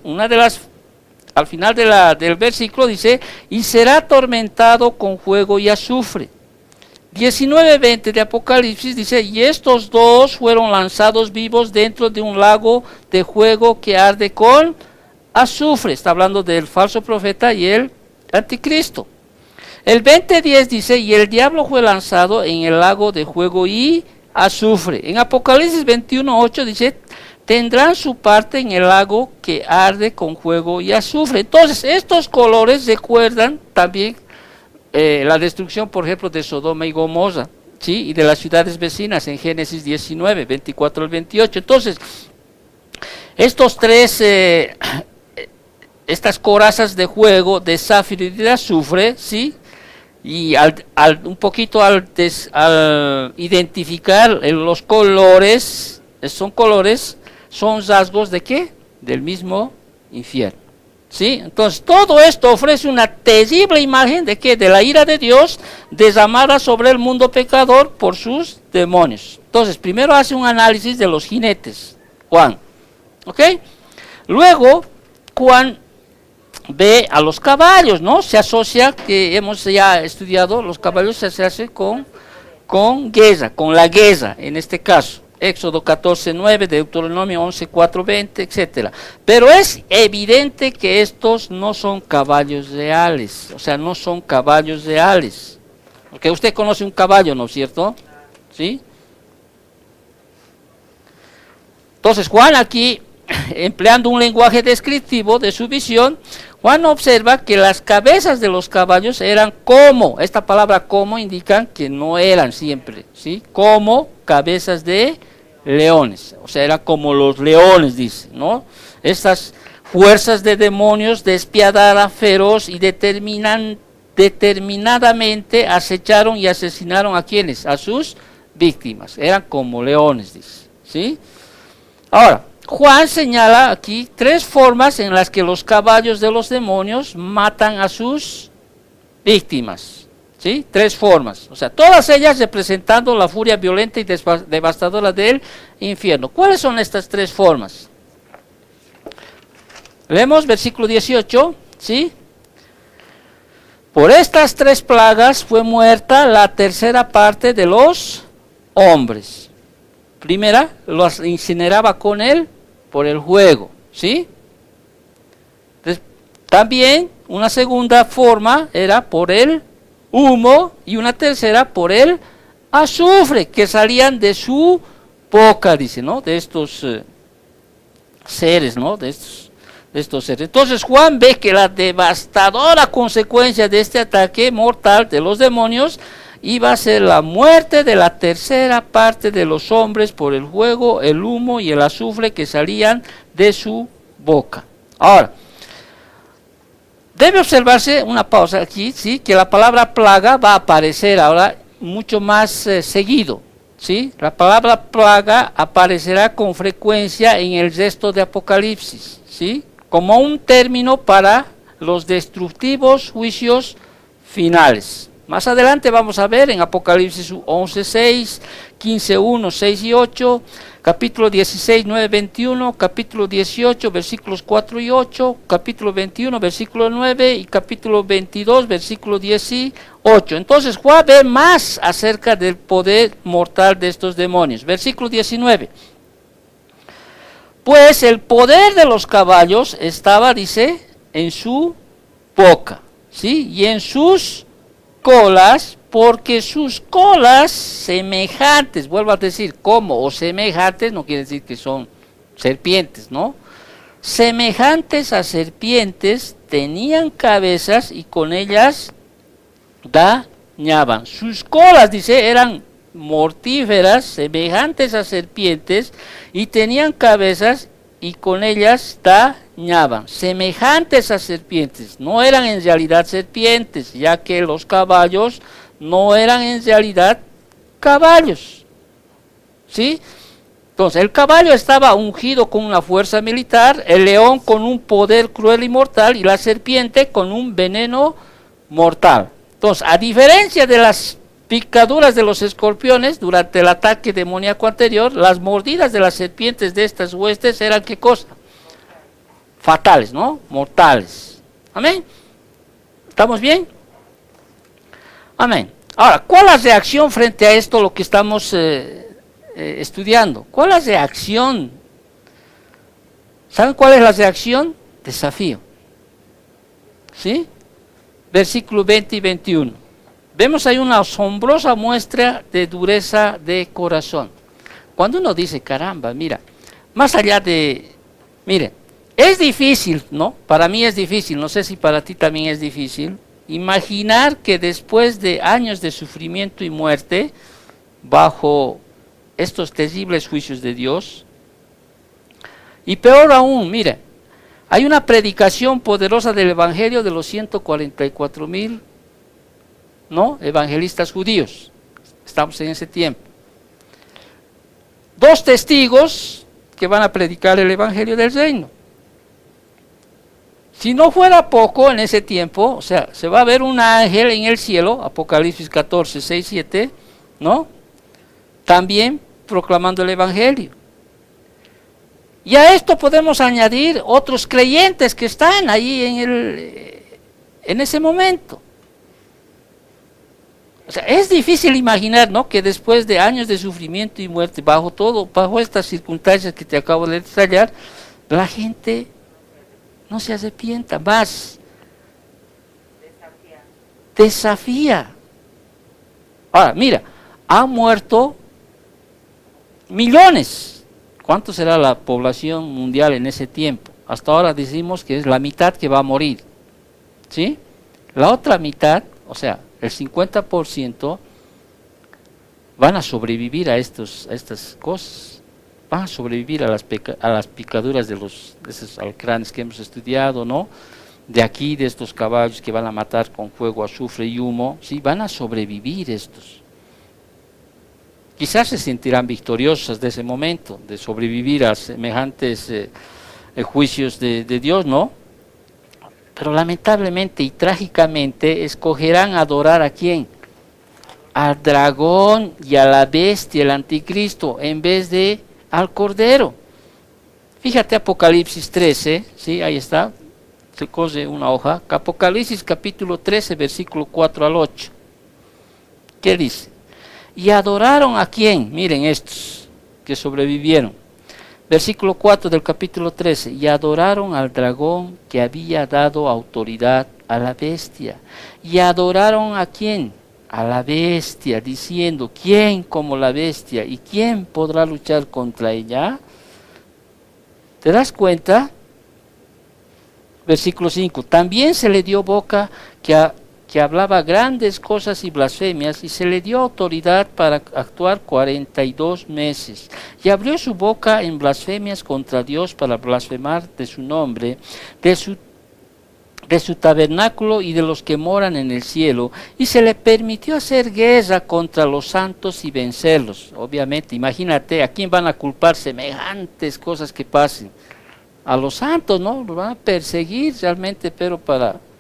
Speaker 1: al final del versículo dice, y será atormentado con fuego y azufre. 19:20 de Apocalipsis dice, y estos dos fueron lanzados vivos dentro de un lago de fuego que arde con azufre. Está hablando del falso profeta y el anticristo. El 20:10 dice, y el diablo fue lanzado en el lago de fuego y azufre. En Apocalipsis 21:8 dice, tendrán su parte en el lago que arde con fuego y azufre. Entonces, estos colores recuerdan también la destrucción, por ejemplo, de Sodoma y Gomorra, ¿sí? Y de las ciudades vecinas en Génesis 19, 24 al 28. Entonces, estos tres, estas corazas de fuego, de zafiro y de azufre, ¿sí? Y un poquito al identificar los colores, son rasgos de ¿qué? Del mismo infierno. ¿Sí? Entonces, todo esto ofrece una terrible imagen de ¿qué? De la ira de Dios derramada sobre el mundo pecador por sus demonios. Entonces, primero hace un análisis de los jinetes, Juan. ¿Ok? Luego, Juan ve a los caballos, ¿no? Se asocia, que hemos ya estudiado, los caballos se hacen con guerra, con la guerra, en este caso. Éxodo 14:9, Deuteronomio 11:4-20, etc. Pero es evidente que estos no son caballos reales, o sea, no son caballos reales. Porque usted conoce un caballo, ¿no es cierto? ¿Sí? Entonces, Juan aquí empleando un lenguaje descriptivo de su visión, Juan observa que las cabezas de los caballos eran como, esta palabra como indica que no eran siempre, ¿sí? Como cabezas de leones, o sea, eran como los leones, dice, ¿no? Estas fuerzas de demonios despiadadas, feroz y determinadamente acecharon y asesinaron a quienes, a sus víctimas, eran como leones, dice, ¿sí? Ahora, Juan señala aquí 3 formas en las que los caballos de los demonios matan a sus víctimas, ¿sí? 3 formas, o sea, todas ellas representando la furia violenta y devastadora del infierno. ¿Cuáles son estas 3 formas? Leemos versículo 18, ¿sí? Por estas 3 plagas fue muerta la tercera parte de los hombres. Primera, los incineraba con él por el fuego, ¿sí? También una segunda forma era por el humo y una tercera por el azufre que salían de su boca, dice, ¿no? De estos seres, ¿no? De estos seres. Entonces Juan ve que la devastadora consecuencia de este ataque mortal de los demonios iba a ser la muerte de la tercera parte de los hombres por el fuego, el humo y el azufre que salían de su boca. Ahora, debe observarse una pausa aquí, ¿sí? Que la palabra plaga va a aparecer ahora mucho más seguido, ¿sí? La palabra plaga aparecerá con frecuencia en el resto de Apocalipsis, ¿sí? Como un término para los destructivos juicios finales. Más adelante vamos a ver en Apocalipsis 11:6, 15:1, 6 y 8, capítulo 16, 9, 21, capítulo 18, versículos 4 y 8, capítulo 21, versículo 9 y capítulo 22, versículo 18. Entonces Juan ve más acerca del poder mortal de estos demonios. Versículo 19. Pues el poder de los caballos estaba, dice, en su boca, ¿sí? Y en sus colas, porque sus colas semejantes, vuelvo a decir, como o semejantes, no quiere decir que son serpientes, ¿no? Semejantes a serpientes, tenían cabezas y con ellas dañaban. Sus colas, dice, eran mortíferas, semejantes a serpientes, y tenían cabezas y con ellas dañaban, semejantes a serpientes, no eran en realidad serpientes, ya que los caballos no eran en realidad caballos, ¿sí? Entonces el caballo estaba ungido con una fuerza militar, el león con un poder cruel y mortal, y la serpiente con un veneno mortal. Entonces, a diferencia de las picaduras de los escorpiones durante el ataque demoníaco anterior, las mordidas de las serpientes de estas huestes eran ¿qué cosa? Fatales, ¿no? Mortales. Amén. ¿Estamos bien? Amén. Ahora, ¿cuál es la reacción frente a esto, lo que estamos estudiando? ¿Cuál es la reacción? ¿Saben cuál es la reacción? Desafío. ¿Sí? Versículo 20 y 21. Vemos ahí una asombrosa muestra de dureza de corazón. Cuando uno dice, caramba, mira, más allá de, mire, es difícil, ¿no? Para mí es difícil, no sé si para ti también es difícil, imaginar que después de años de sufrimiento y muerte, bajo estos terribles juicios de Dios, y peor aún, mire, hay una predicación poderosa del Evangelio de los 144,000, ¿no? Evangelistas judíos. Estamos en ese tiempo. 2 testigos que van a predicar el Evangelio del Reino. Si no fuera poco en ese tiempo, o sea, se va a ver un ángel en el cielo, Apocalipsis 14, 6, 7, ¿no? También proclamando el Evangelio. Y a esto podemos añadir otros creyentes que están ahí en ese momento. O sea, es difícil imaginar, ¿no?, que después de años de sufrimiento y muerte, bajo estas circunstancias que te acabo de detallar, la gente no se arrepienta, más desafía. Ahora, mira, han muerto millones. ¿Cuánto será la población mundial en ese tiempo? Hasta ahora decimos que es la mitad que va a morir, ¿sí? La otra mitad, o sea, el 50%, van a sobrevivir a estas cosas, van a sobrevivir a las picaduras de esos alacranes que hemos estudiado, ¿no? De aquí, de estos caballos que van a matar con fuego, azufre y humo, ¿sí? Van a sobrevivir estos. Quizás se sentirán victoriosos de ese momento, de sobrevivir a semejantes juicios de Dios, ¿no? Pero lamentablemente y trágicamente escogerán adorar ¿a quién? Al dragón y a la bestia, el anticristo, en vez de al cordero. Fíjate Apocalipsis 13, ¿sí? Ahí está, se cose una hoja. Apocalipsis capítulo 13, versículo 4 al 8. ¿Qué dice? Y adoraron ¿a quién? Miren estos que sobrevivieron. Versículo 4 del capítulo 13. Y adoraron al dragón que había dado autoridad a la bestia. Y adoraron ¿a quién? A la bestia, diciendo, ¿quién como la bestia? ¿Y quién podrá luchar contra ella? ¿Te das cuenta? Versículo 5. También se le dio boca que hablaba grandes cosas y blasfemias, y se le dio autoridad para actuar 42 meses. Y abrió su boca en blasfemias contra Dios para blasfemar de su nombre, de su tabernáculo y de los que moran en el cielo, y se le permitió hacer guerra contra los santos y vencerlos. Obviamente, imagínate, ¿a quién van a culpar semejantes cosas que pasen? A los santos, ¿no? Los van a perseguir realmente, pero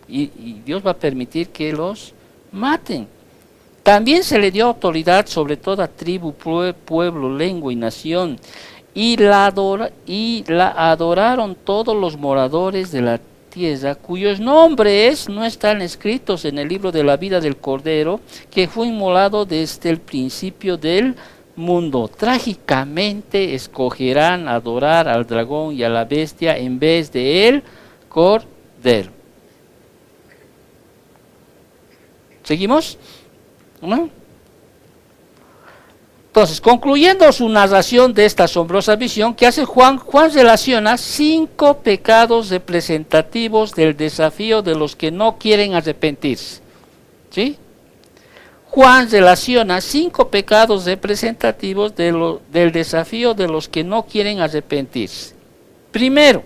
Speaker 1: y Dios va a permitir que los maten. También se le dio autoridad sobre toda tribu, pueblo, lengua y nación, y la adoraron todos los moradores de la tierra, cuyos nombres no están escritos en el libro de la vida del Cordero, que fue inmolado desde el principio del mundo. Trágicamente escogerán adorar al dragón y a la bestia en vez de el Cordero. ¿Seguimos? ¿No? Entonces, concluyendo su narración de esta asombrosa visión que hace Juan relaciona 5 pecados representativos del desafío de los que no quieren arrepentirse. ¿Sí? Juan relaciona 5 pecados representativos del desafío de los que no quieren arrepentirse. Primero,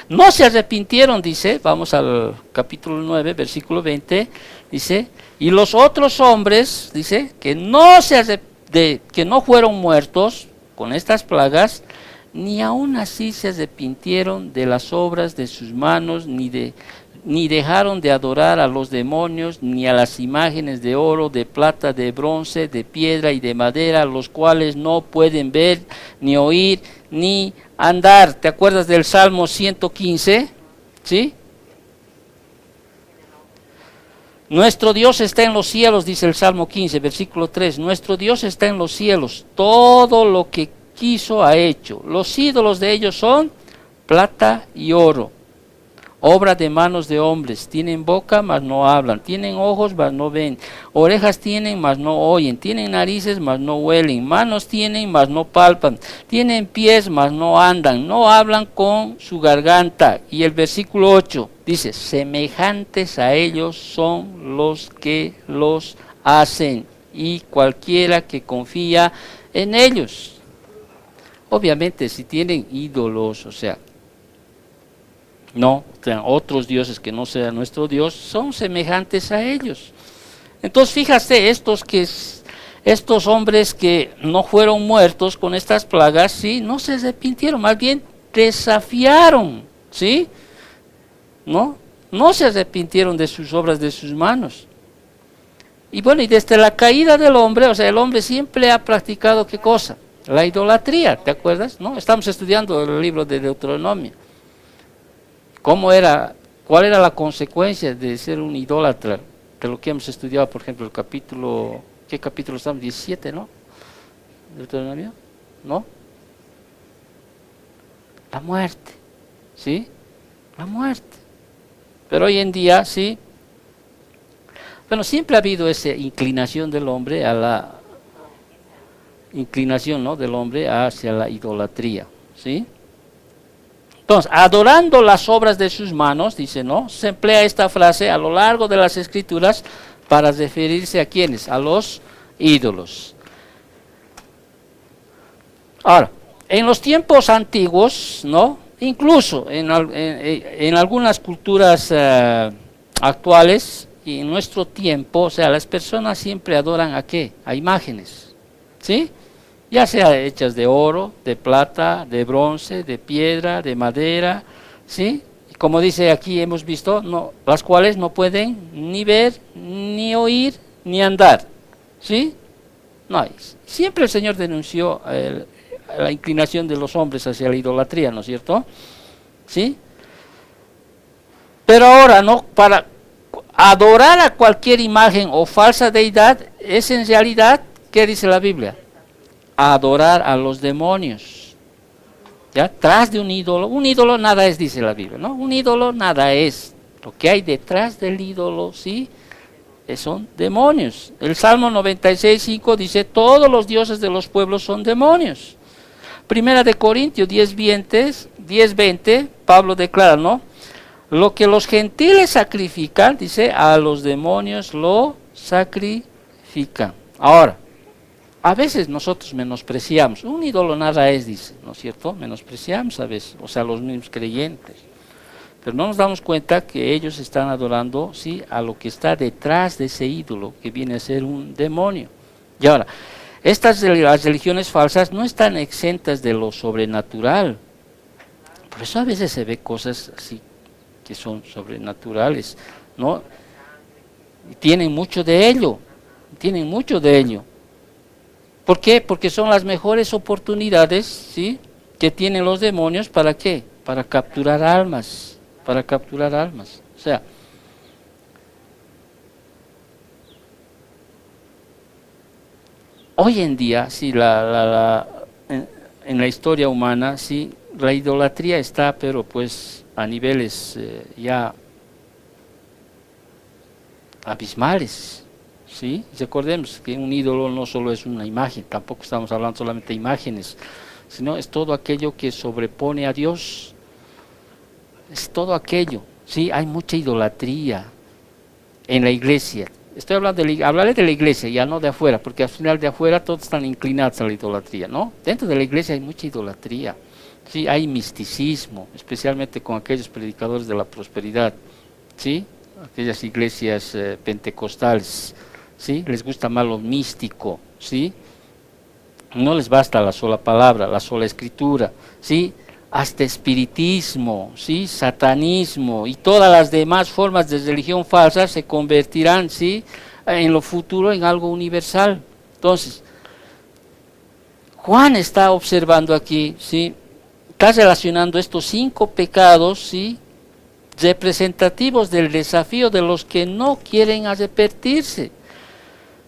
Speaker 1: no se arrepintieron, dice, vamos al capítulo 9, versículo 20, dice, y los otros hombres, dice, que no fueron muertos con estas plagas, ni aún así se arrepintieron de las obras de sus manos, ni dejaron de adorar a los demonios, ni a las imágenes de oro, de plata, de bronce, de piedra y de madera, los cuales no pueden ver, ni oír, ni andar. ¿Te acuerdas del Salmo 115? ¿Sí? Nuestro Dios está en los cielos, dice el Salmo 15, versículo 3. Nuestro Dios está en los cielos, todo lo que quiso ha hecho. Los ídolos de ellos son plata y oro, obra de manos de hombres. Tienen boca, mas no hablan. Tienen ojos, mas no ven. Orejas tienen, mas no oyen. Tienen narices, mas no huelen. Manos tienen, mas no palpan. Tienen pies, mas no andan. No hablan con su garganta. Y el versículo 8 dice, semejantes a ellos son los que los hacen, y cualquiera que confía en ellos. Obviamente, si tienen ídolos, o sea, otros dioses que no sean nuestro Dios, son semejantes a ellos. Entonces, fíjate, estos hombres que no fueron muertos con estas plagas, ¿sí? No se arrepintieron, más bien desafiaron, ¿sí? No se arrepintieron de sus obras, de sus manos. Y bueno, y desde la caída del hombre, o sea, el hombre siempre ha practicado ¿qué cosa? La idolatría, ¿te acuerdas? ¿No? Estamos estudiando el libro de Deuteronomio. ¿Cuál era la consecuencia de ser un idólatra? De lo que hemos estudiado, por ejemplo, ¿qué capítulo estamos? 17, ¿no? Deuteronomio, ¿no? La muerte, ¿sí? La muerte. Pero hoy en día, sí. Bueno, siempre ha habido esa inclinación del hombre a inclinación, ¿no?, del hombre hacia la idolatría, ¿sí? Entonces, adorando las obras de sus manos, dice, ¿no?, se emplea esta frase a lo largo de las Escrituras para referirse a ¿quiénes? A los ídolos. Ahora, en los tiempos antiguos, ¿no?, incluso en algunas culturas actuales y en nuestro tiempo, o sea, las personas siempre adoran ¿a qué? A imágenes, ¿sí? Ya sea hechas de oro, de plata, de bronce, de piedra, de madera, ¿sí? Como dice aquí, hemos visto, no, las cuales no pueden ni ver, ni oír, ni andar, ¿sí? No, siempre el Señor denunció la inclinación de los hombres hacia la idolatría, ¿no es cierto? ¿Sí? Pero ahora, ¿no?, para adorar a cualquier imagen o falsa deidad es en realidad, ¿qué dice la Biblia? Adorar a los demonios. ¿Ya? Tras de un ídolo nada es, dice la Biblia, ¿no? Un ídolo nada es. Lo que hay detrás del ídolo, ¿sí?, son demonios. El Salmo 96:5 dice, todos los dioses de los pueblos son demonios. Primera de Corintios 10:20, Pablo declara, ¿no?, lo que los gentiles sacrifican, dice, a los demonios lo sacrifican. Ahora, a veces nosotros menospreciamos, un ídolo nada es, dice, ¿no es cierto? Menospreciamos a veces, o sea, los mismos creyentes. Pero no nos damos cuenta que ellos están adorando, ¿sí?, a lo que está detrás de ese ídolo, que viene a ser un demonio. Y ahora, las religiones falsas no están exentas de lo sobrenatural. Por eso a veces se ve cosas así que son sobrenaturales, ¿no? Y tienen mucho de ello. ¿Por qué? Porque son las mejores oportunidades, ¿sí?, que tienen los demonios. ¿Para qué? Para capturar almas. O sea, hoy en día, sí, en la historia humana, sí, la idolatría está, pero pues a niveles ya abismales, ¿sí? Recordemos que un ídolo no solo es una imagen, tampoco estamos hablando solamente de imágenes, sino es todo aquello que sobrepone a Dios, es todo aquello, ¿sí? Hay mucha idolatría en la iglesia. Estoy hablando hablaré de la iglesia, ya no de afuera, porque al final de afuera todos están inclinados a la idolatría, ¿no? Dentro de la iglesia hay mucha idolatría, sí, hay misticismo, especialmente con aquellos predicadores de la prosperidad, ¿sí? Aquellas iglesias pentecostales, ¿sí? Les gusta más lo místico, ¿sí? No les basta la sola palabra, la sola escritura, ¿sí? Hasta espiritismo, ¿sí?, satanismo y todas las demás formas de religión falsa se convertirán, ¿sí?, en lo futuro en algo universal. Entonces, Juan está observando aquí, ¿sí?, está relacionando estos 5 pecados, ¿sí?, representativos del desafío de los que no quieren arrepentirse.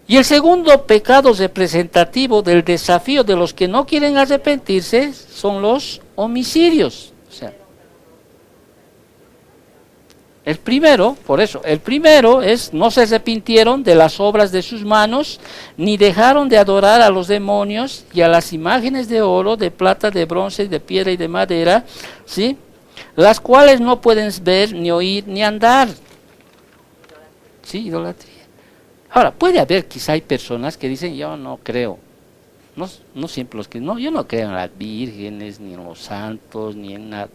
Speaker 1: Y el segundo pecado representativo del desafío de los que no quieren arrepentirse son los homicidios. O sea, el primero es, no se arrepintieron de las obras de sus manos, ni dejaron de adorar a los demonios y a las imágenes de oro, de plata, de bronce, de piedra y de madera, ¿sí?, las cuales no pueden ver, ni oír, ni andar. Sí, idolatría. Ahora, puede haber, quizá hay personas que dicen, yo no creo, no siempre los que, no, yo no creo en las vírgenes, ni en los santos, ni en nada,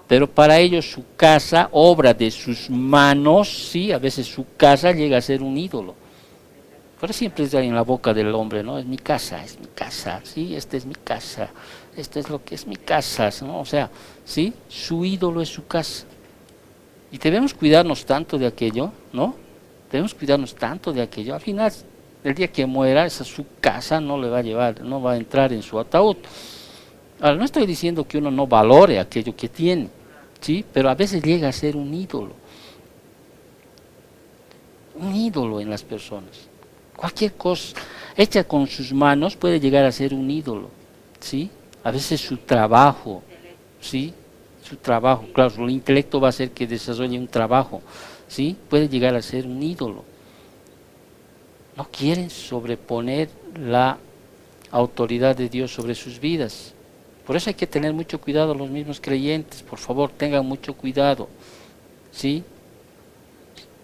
Speaker 1: pero para ellos su casa, obra de sus manos, sí, a veces su casa llega a ser un ídolo. Pero siempre está en la boca del hombre, ¿no? Es mi casa, sí, esta es mi casa, esto es lo que es mi casa, ¿no? O sea, sí, su ídolo es su casa. Y debemos cuidarnos tanto de aquello, ¿no? Debemos cuidarnos tanto de aquello. Al final, el día que muera, esa su casa no le va a llevar, no va a entrar en su ataúd. Ahora, no estoy diciendo que uno no valore aquello que tiene, ¿sí? Pero a veces llega a ser un ídolo en las personas. Cualquier cosa hecha con sus manos puede llegar a ser un ídolo, ¿sí? A veces su trabajo, ¿sí? Su trabajo, claro, el intelecto va a hacer que desarrolle un trabajo, ¿sí? Puede llegar a ser un ídolo. No quieren sobreponer la autoridad de Dios sobre sus vidas. Por eso hay que tener mucho cuidado los mismos creyentes, por favor, tengan mucho cuidado, ¿sí?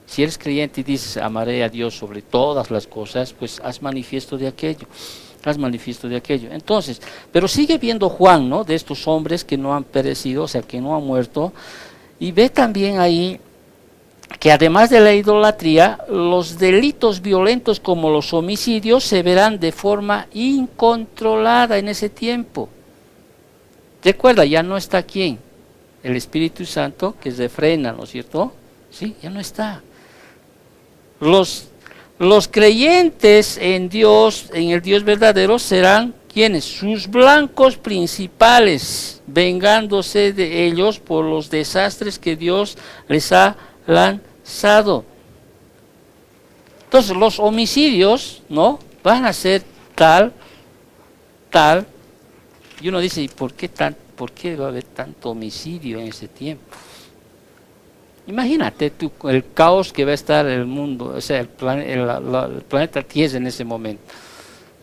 Speaker 1: Si eres creyente y dices, amaré a Dios sobre todas las cosas, pues haz manifiesto de aquello, haz manifiesto de aquello. Entonces, pero sigue viendo Juan, ¿no? De estos hombres que no han perecido, o sea, que no han muerto, y ve también ahí que además de la idolatría, los delitos violentos como los homicidios se verán de forma incontrolada en ese tiempo. Recuerda, ya no está quién, el Espíritu Santo que refrena, ¿no es cierto? Sí, ya no está. Los creyentes en Dios, en el Dios verdadero, serán ¿quiénes? Sus blancos principales, vengándose de ellos por los desastres que Dios les ha lanzado. Entonces los homicidios, ¿no? Van a ser tal, y uno dice, ¿y por qué va a haber tanto homicidio en ese tiempo? Imagínate tú el caos que va a estar el mundo, o sea, el planeta Tierra en ese momento,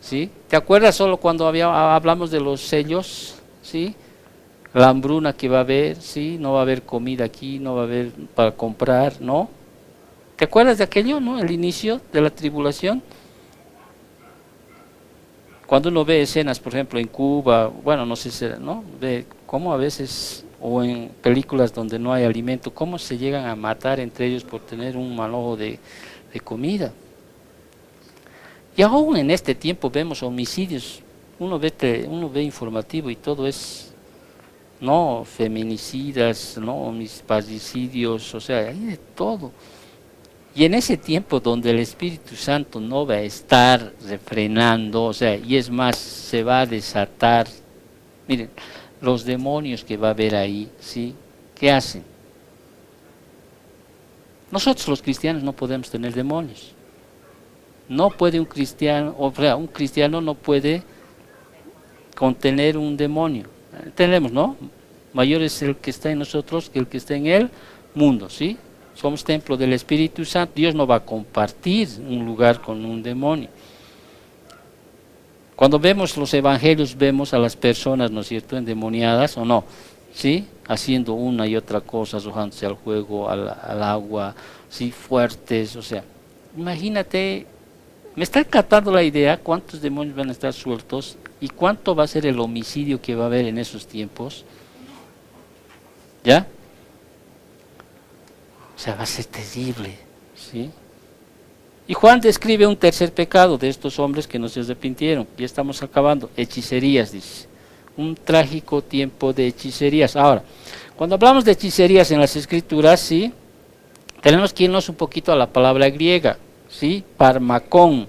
Speaker 1: ¿sí? ¿Te acuerdas solo cuando hablamos de los sellos, ¿sí? La hambruna que va a haber, ¿sí? No va a haber comida aquí, no va a haber para comprar, ¿no? ¿Te acuerdas de aquello, no? El inicio de la tribulación. Cuando uno ve escenas, por ejemplo, en Cuba, bueno, no sé si, ¿no? Ve cómo a veces, o en películas donde no hay alimento, cómo se llegan a matar entre ellos por tener un manojo de comida. Y aún en este tiempo vemos homicidios, uno ve informativo y todo es, no, feminicidas, no, parricidios, o sea, hay de todo. Y en ese tiempo donde el Espíritu Santo no va a estar refrenando, o sea, y es más, se va a desatar, miren, los demonios que va a haber ahí, ¿sí? ¿Qué hacen? Nosotros los cristianos no podemos tener demonios. No puede un cristiano, o sea, un cristiano no puede contener un demonio. Entendemos, ¿no? Mayor es el que está en nosotros que el que está en el mundo, ¿sí? Somos templo del Espíritu Santo. Dios no va a compartir un lugar con un demonio. Cuando vemos los evangelios, vemos a las personas, ¿no es cierto?, endemoniadas o no, ¿sí? Haciendo una y otra cosa, arrojándose al fuego, al agua, ¿sí? Fuertes, o sea, imagínate, me está captando la idea cuántos demonios van a estar sueltos y cuánto va a ser el homicidio que va a haber en esos tiempos. ¿Ya? O sea, va a ser terrible, ¿sí? Y Juan describe un tercer pecado de estos hombres que no se arrepintieron. Ya estamos acabando. Hechicerías, dice. Un trágico tiempo de hechicerías. Ahora, cuando hablamos de hechicerías en las Escrituras, ¿sí? Tenemos que irnos un poquito a la palabra griega, ¿sí? Parmacón.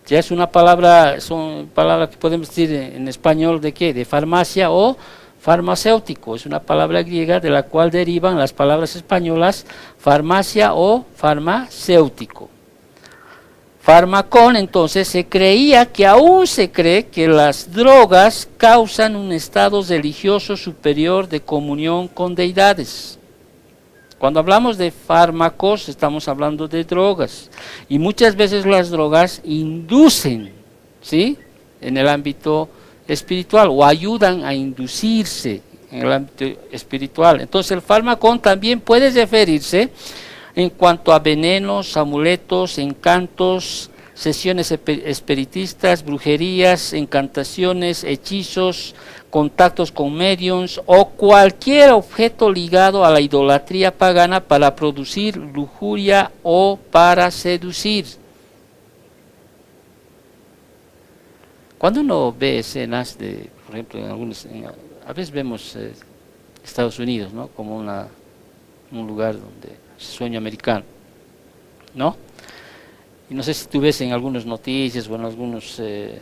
Speaker 1: Ya es una palabra, que podemos decir en español de ¿qué? De farmacia o farmacéutico, es una palabra griega de la cual derivan las palabras españolas farmacia o farmacéutico. Farmacón, entonces, aún se cree que las drogas causan un estado religioso superior de comunión con deidades. Cuando hablamos de fármacos, estamos hablando de drogas. Y muchas veces las drogas inducen, ¿sí?, en el ámbito espiritual o ayudan a inducirse en el ámbito espiritual. Entonces el fármaco también puede referirse en cuanto a venenos, amuletos, encantos, sesiones espiritistas, brujerías, encantaciones, hechizos, contactos con mediums o cualquier objeto ligado a la idolatría pagana para producir lujuria o para seducir. Cuando uno ve escenas de, por ejemplo, a veces vemos Estados Unidos, ¿no?, como un lugar donde sueño americano, ¿no? Y no sé si tú ves en algunas noticias o en algunos en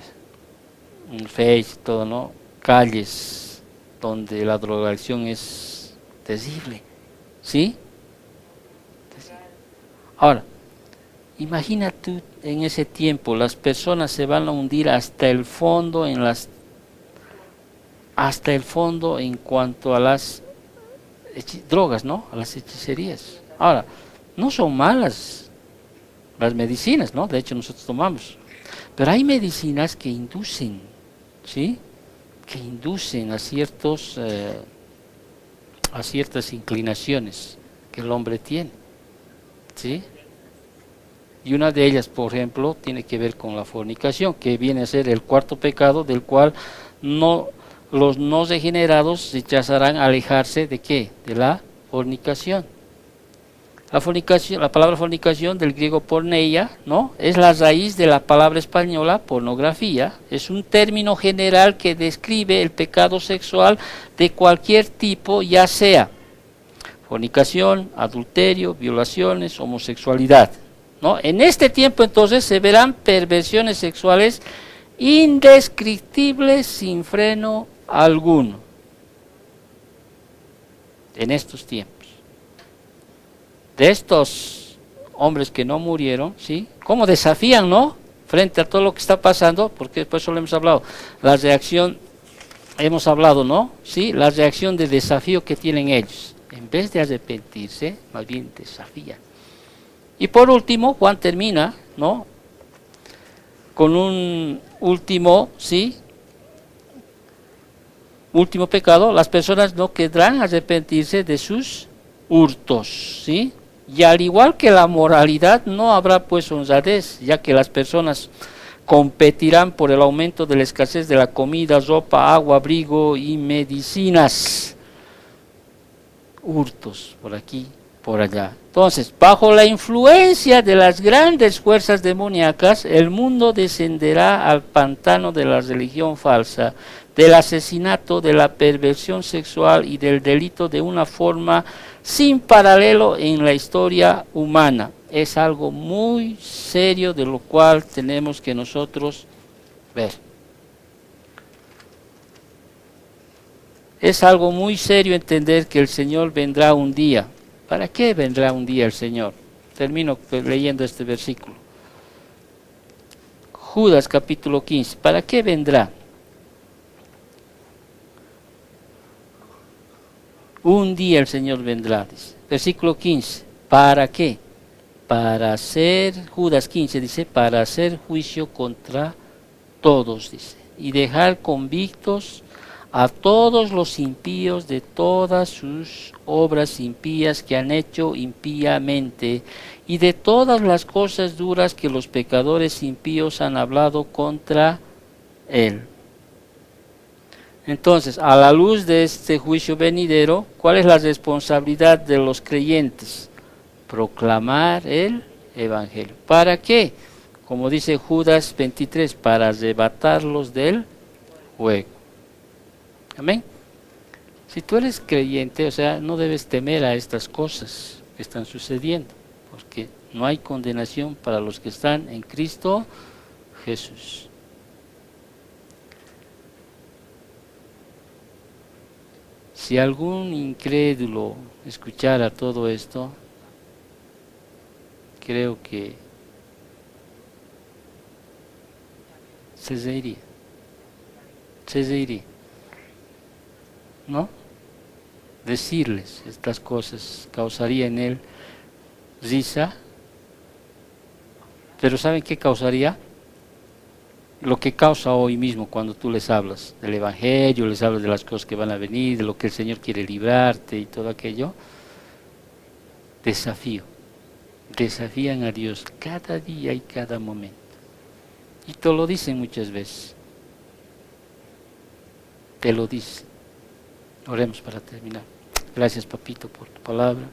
Speaker 1: Face y todo, ¿no?, calles donde la drogadicción es terrible, ¿sí? Ahora, imagina tú en ese tiempo, las personas se van a hundir hasta el fondo en cuanto a las drogas, ¿no?, a las hechicerías. Ahora, no son malas las medicinas, ¿no? De hecho nosotros tomamos. Pero hay medicinas que inducen, ¿sí? Que inducen a ciertas inclinaciones que el hombre tiene, ¿sí? Y una de ellas, por ejemplo, tiene que ver con la fornicación, que viene a ser el cuarto pecado, del cual los no regenerados rechazarán alejarse de ¿qué? De la fornicación. La fornicación, la palabra fornicación del griego porneia, ¿no? Es la raíz de la palabra española pornografía. Es un término general que describe el pecado sexual de cualquier tipo, ya sea fornicación, adulterio, violaciones, homosexualidad, ¿no? En este tiempo entonces se verán perversiones sexuales indescriptibles sin freno alguno. En estos tiempos. De estos hombres que no murieron, ¿sí? ¿Cómo desafían, no? Frente a todo lo que está pasando, porque por eso lo hemos hablado. La reacción, hemos hablado, ¿no? ¿Sí? La reacción de desafío que tienen ellos. En vez de arrepentirse, más bien desafían. Y por último, Juan termina, ¿no? Con un último, ¿sí? Último pecado, las personas no querrán arrepentirse de sus hurtos, ¿sí? Y al igual que la moralidad, no habrá pues honradez, ya que las personas competirán por el aumento de la escasez de la comida, ropa, agua, abrigo y medicinas. Hurtos por aquí, por allá. Entonces, bajo la influencia de las grandes fuerzas demoníacas, el mundo descenderá al pantano de la religión falsa, del asesinato, de la perversión sexual y del delito de una forma sin paralelo en la historia humana. Es algo muy serio de lo cual tenemos que nosotros ver. Es algo muy serio entender que el Señor vendrá un día. ¿Para qué vendrá un día el Señor? Termino leyendo este versículo. Judas capítulo 15. ¿Para qué vendrá? Un día el Señor vendrá, dice. Versículo 15. ¿Para qué? Para hacer, Judas 15 dice, para hacer juicio contra todos, dice. Y dejar convictos a todos los impíos de todas sus obras impías que han hecho impíamente, y de todas las cosas duras que los pecadores impíos han hablado contra él. Entonces, a la luz de este juicio venidero, ¿cuál es la responsabilidad de los creyentes? Proclamar el Evangelio. ¿Para qué? Como dice Judas 23, para arrebatarlos del fuego. Amén. Si tú eres creyente, o sea, no debes temer a estas cosas que están sucediendo, porque no hay condenación para los que están en Cristo Jesús. Si algún incrédulo escuchara todo esto, creo que se reiría, ¿no? Decirles estas cosas causaría en él risa, pero ¿saben qué causaría? Lo que causa hoy mismo cuando tú les hablas del Evangelio, les hablas de las cosas que van a venir, de lo que el Señor quiere librarte y todo aquello. Desafío. Desafían a Dios cada día y cada momento. Y te lo dicen muchas veces. Te lo dicen. Oremos para terminar. Gracias, papito, por tu palabra.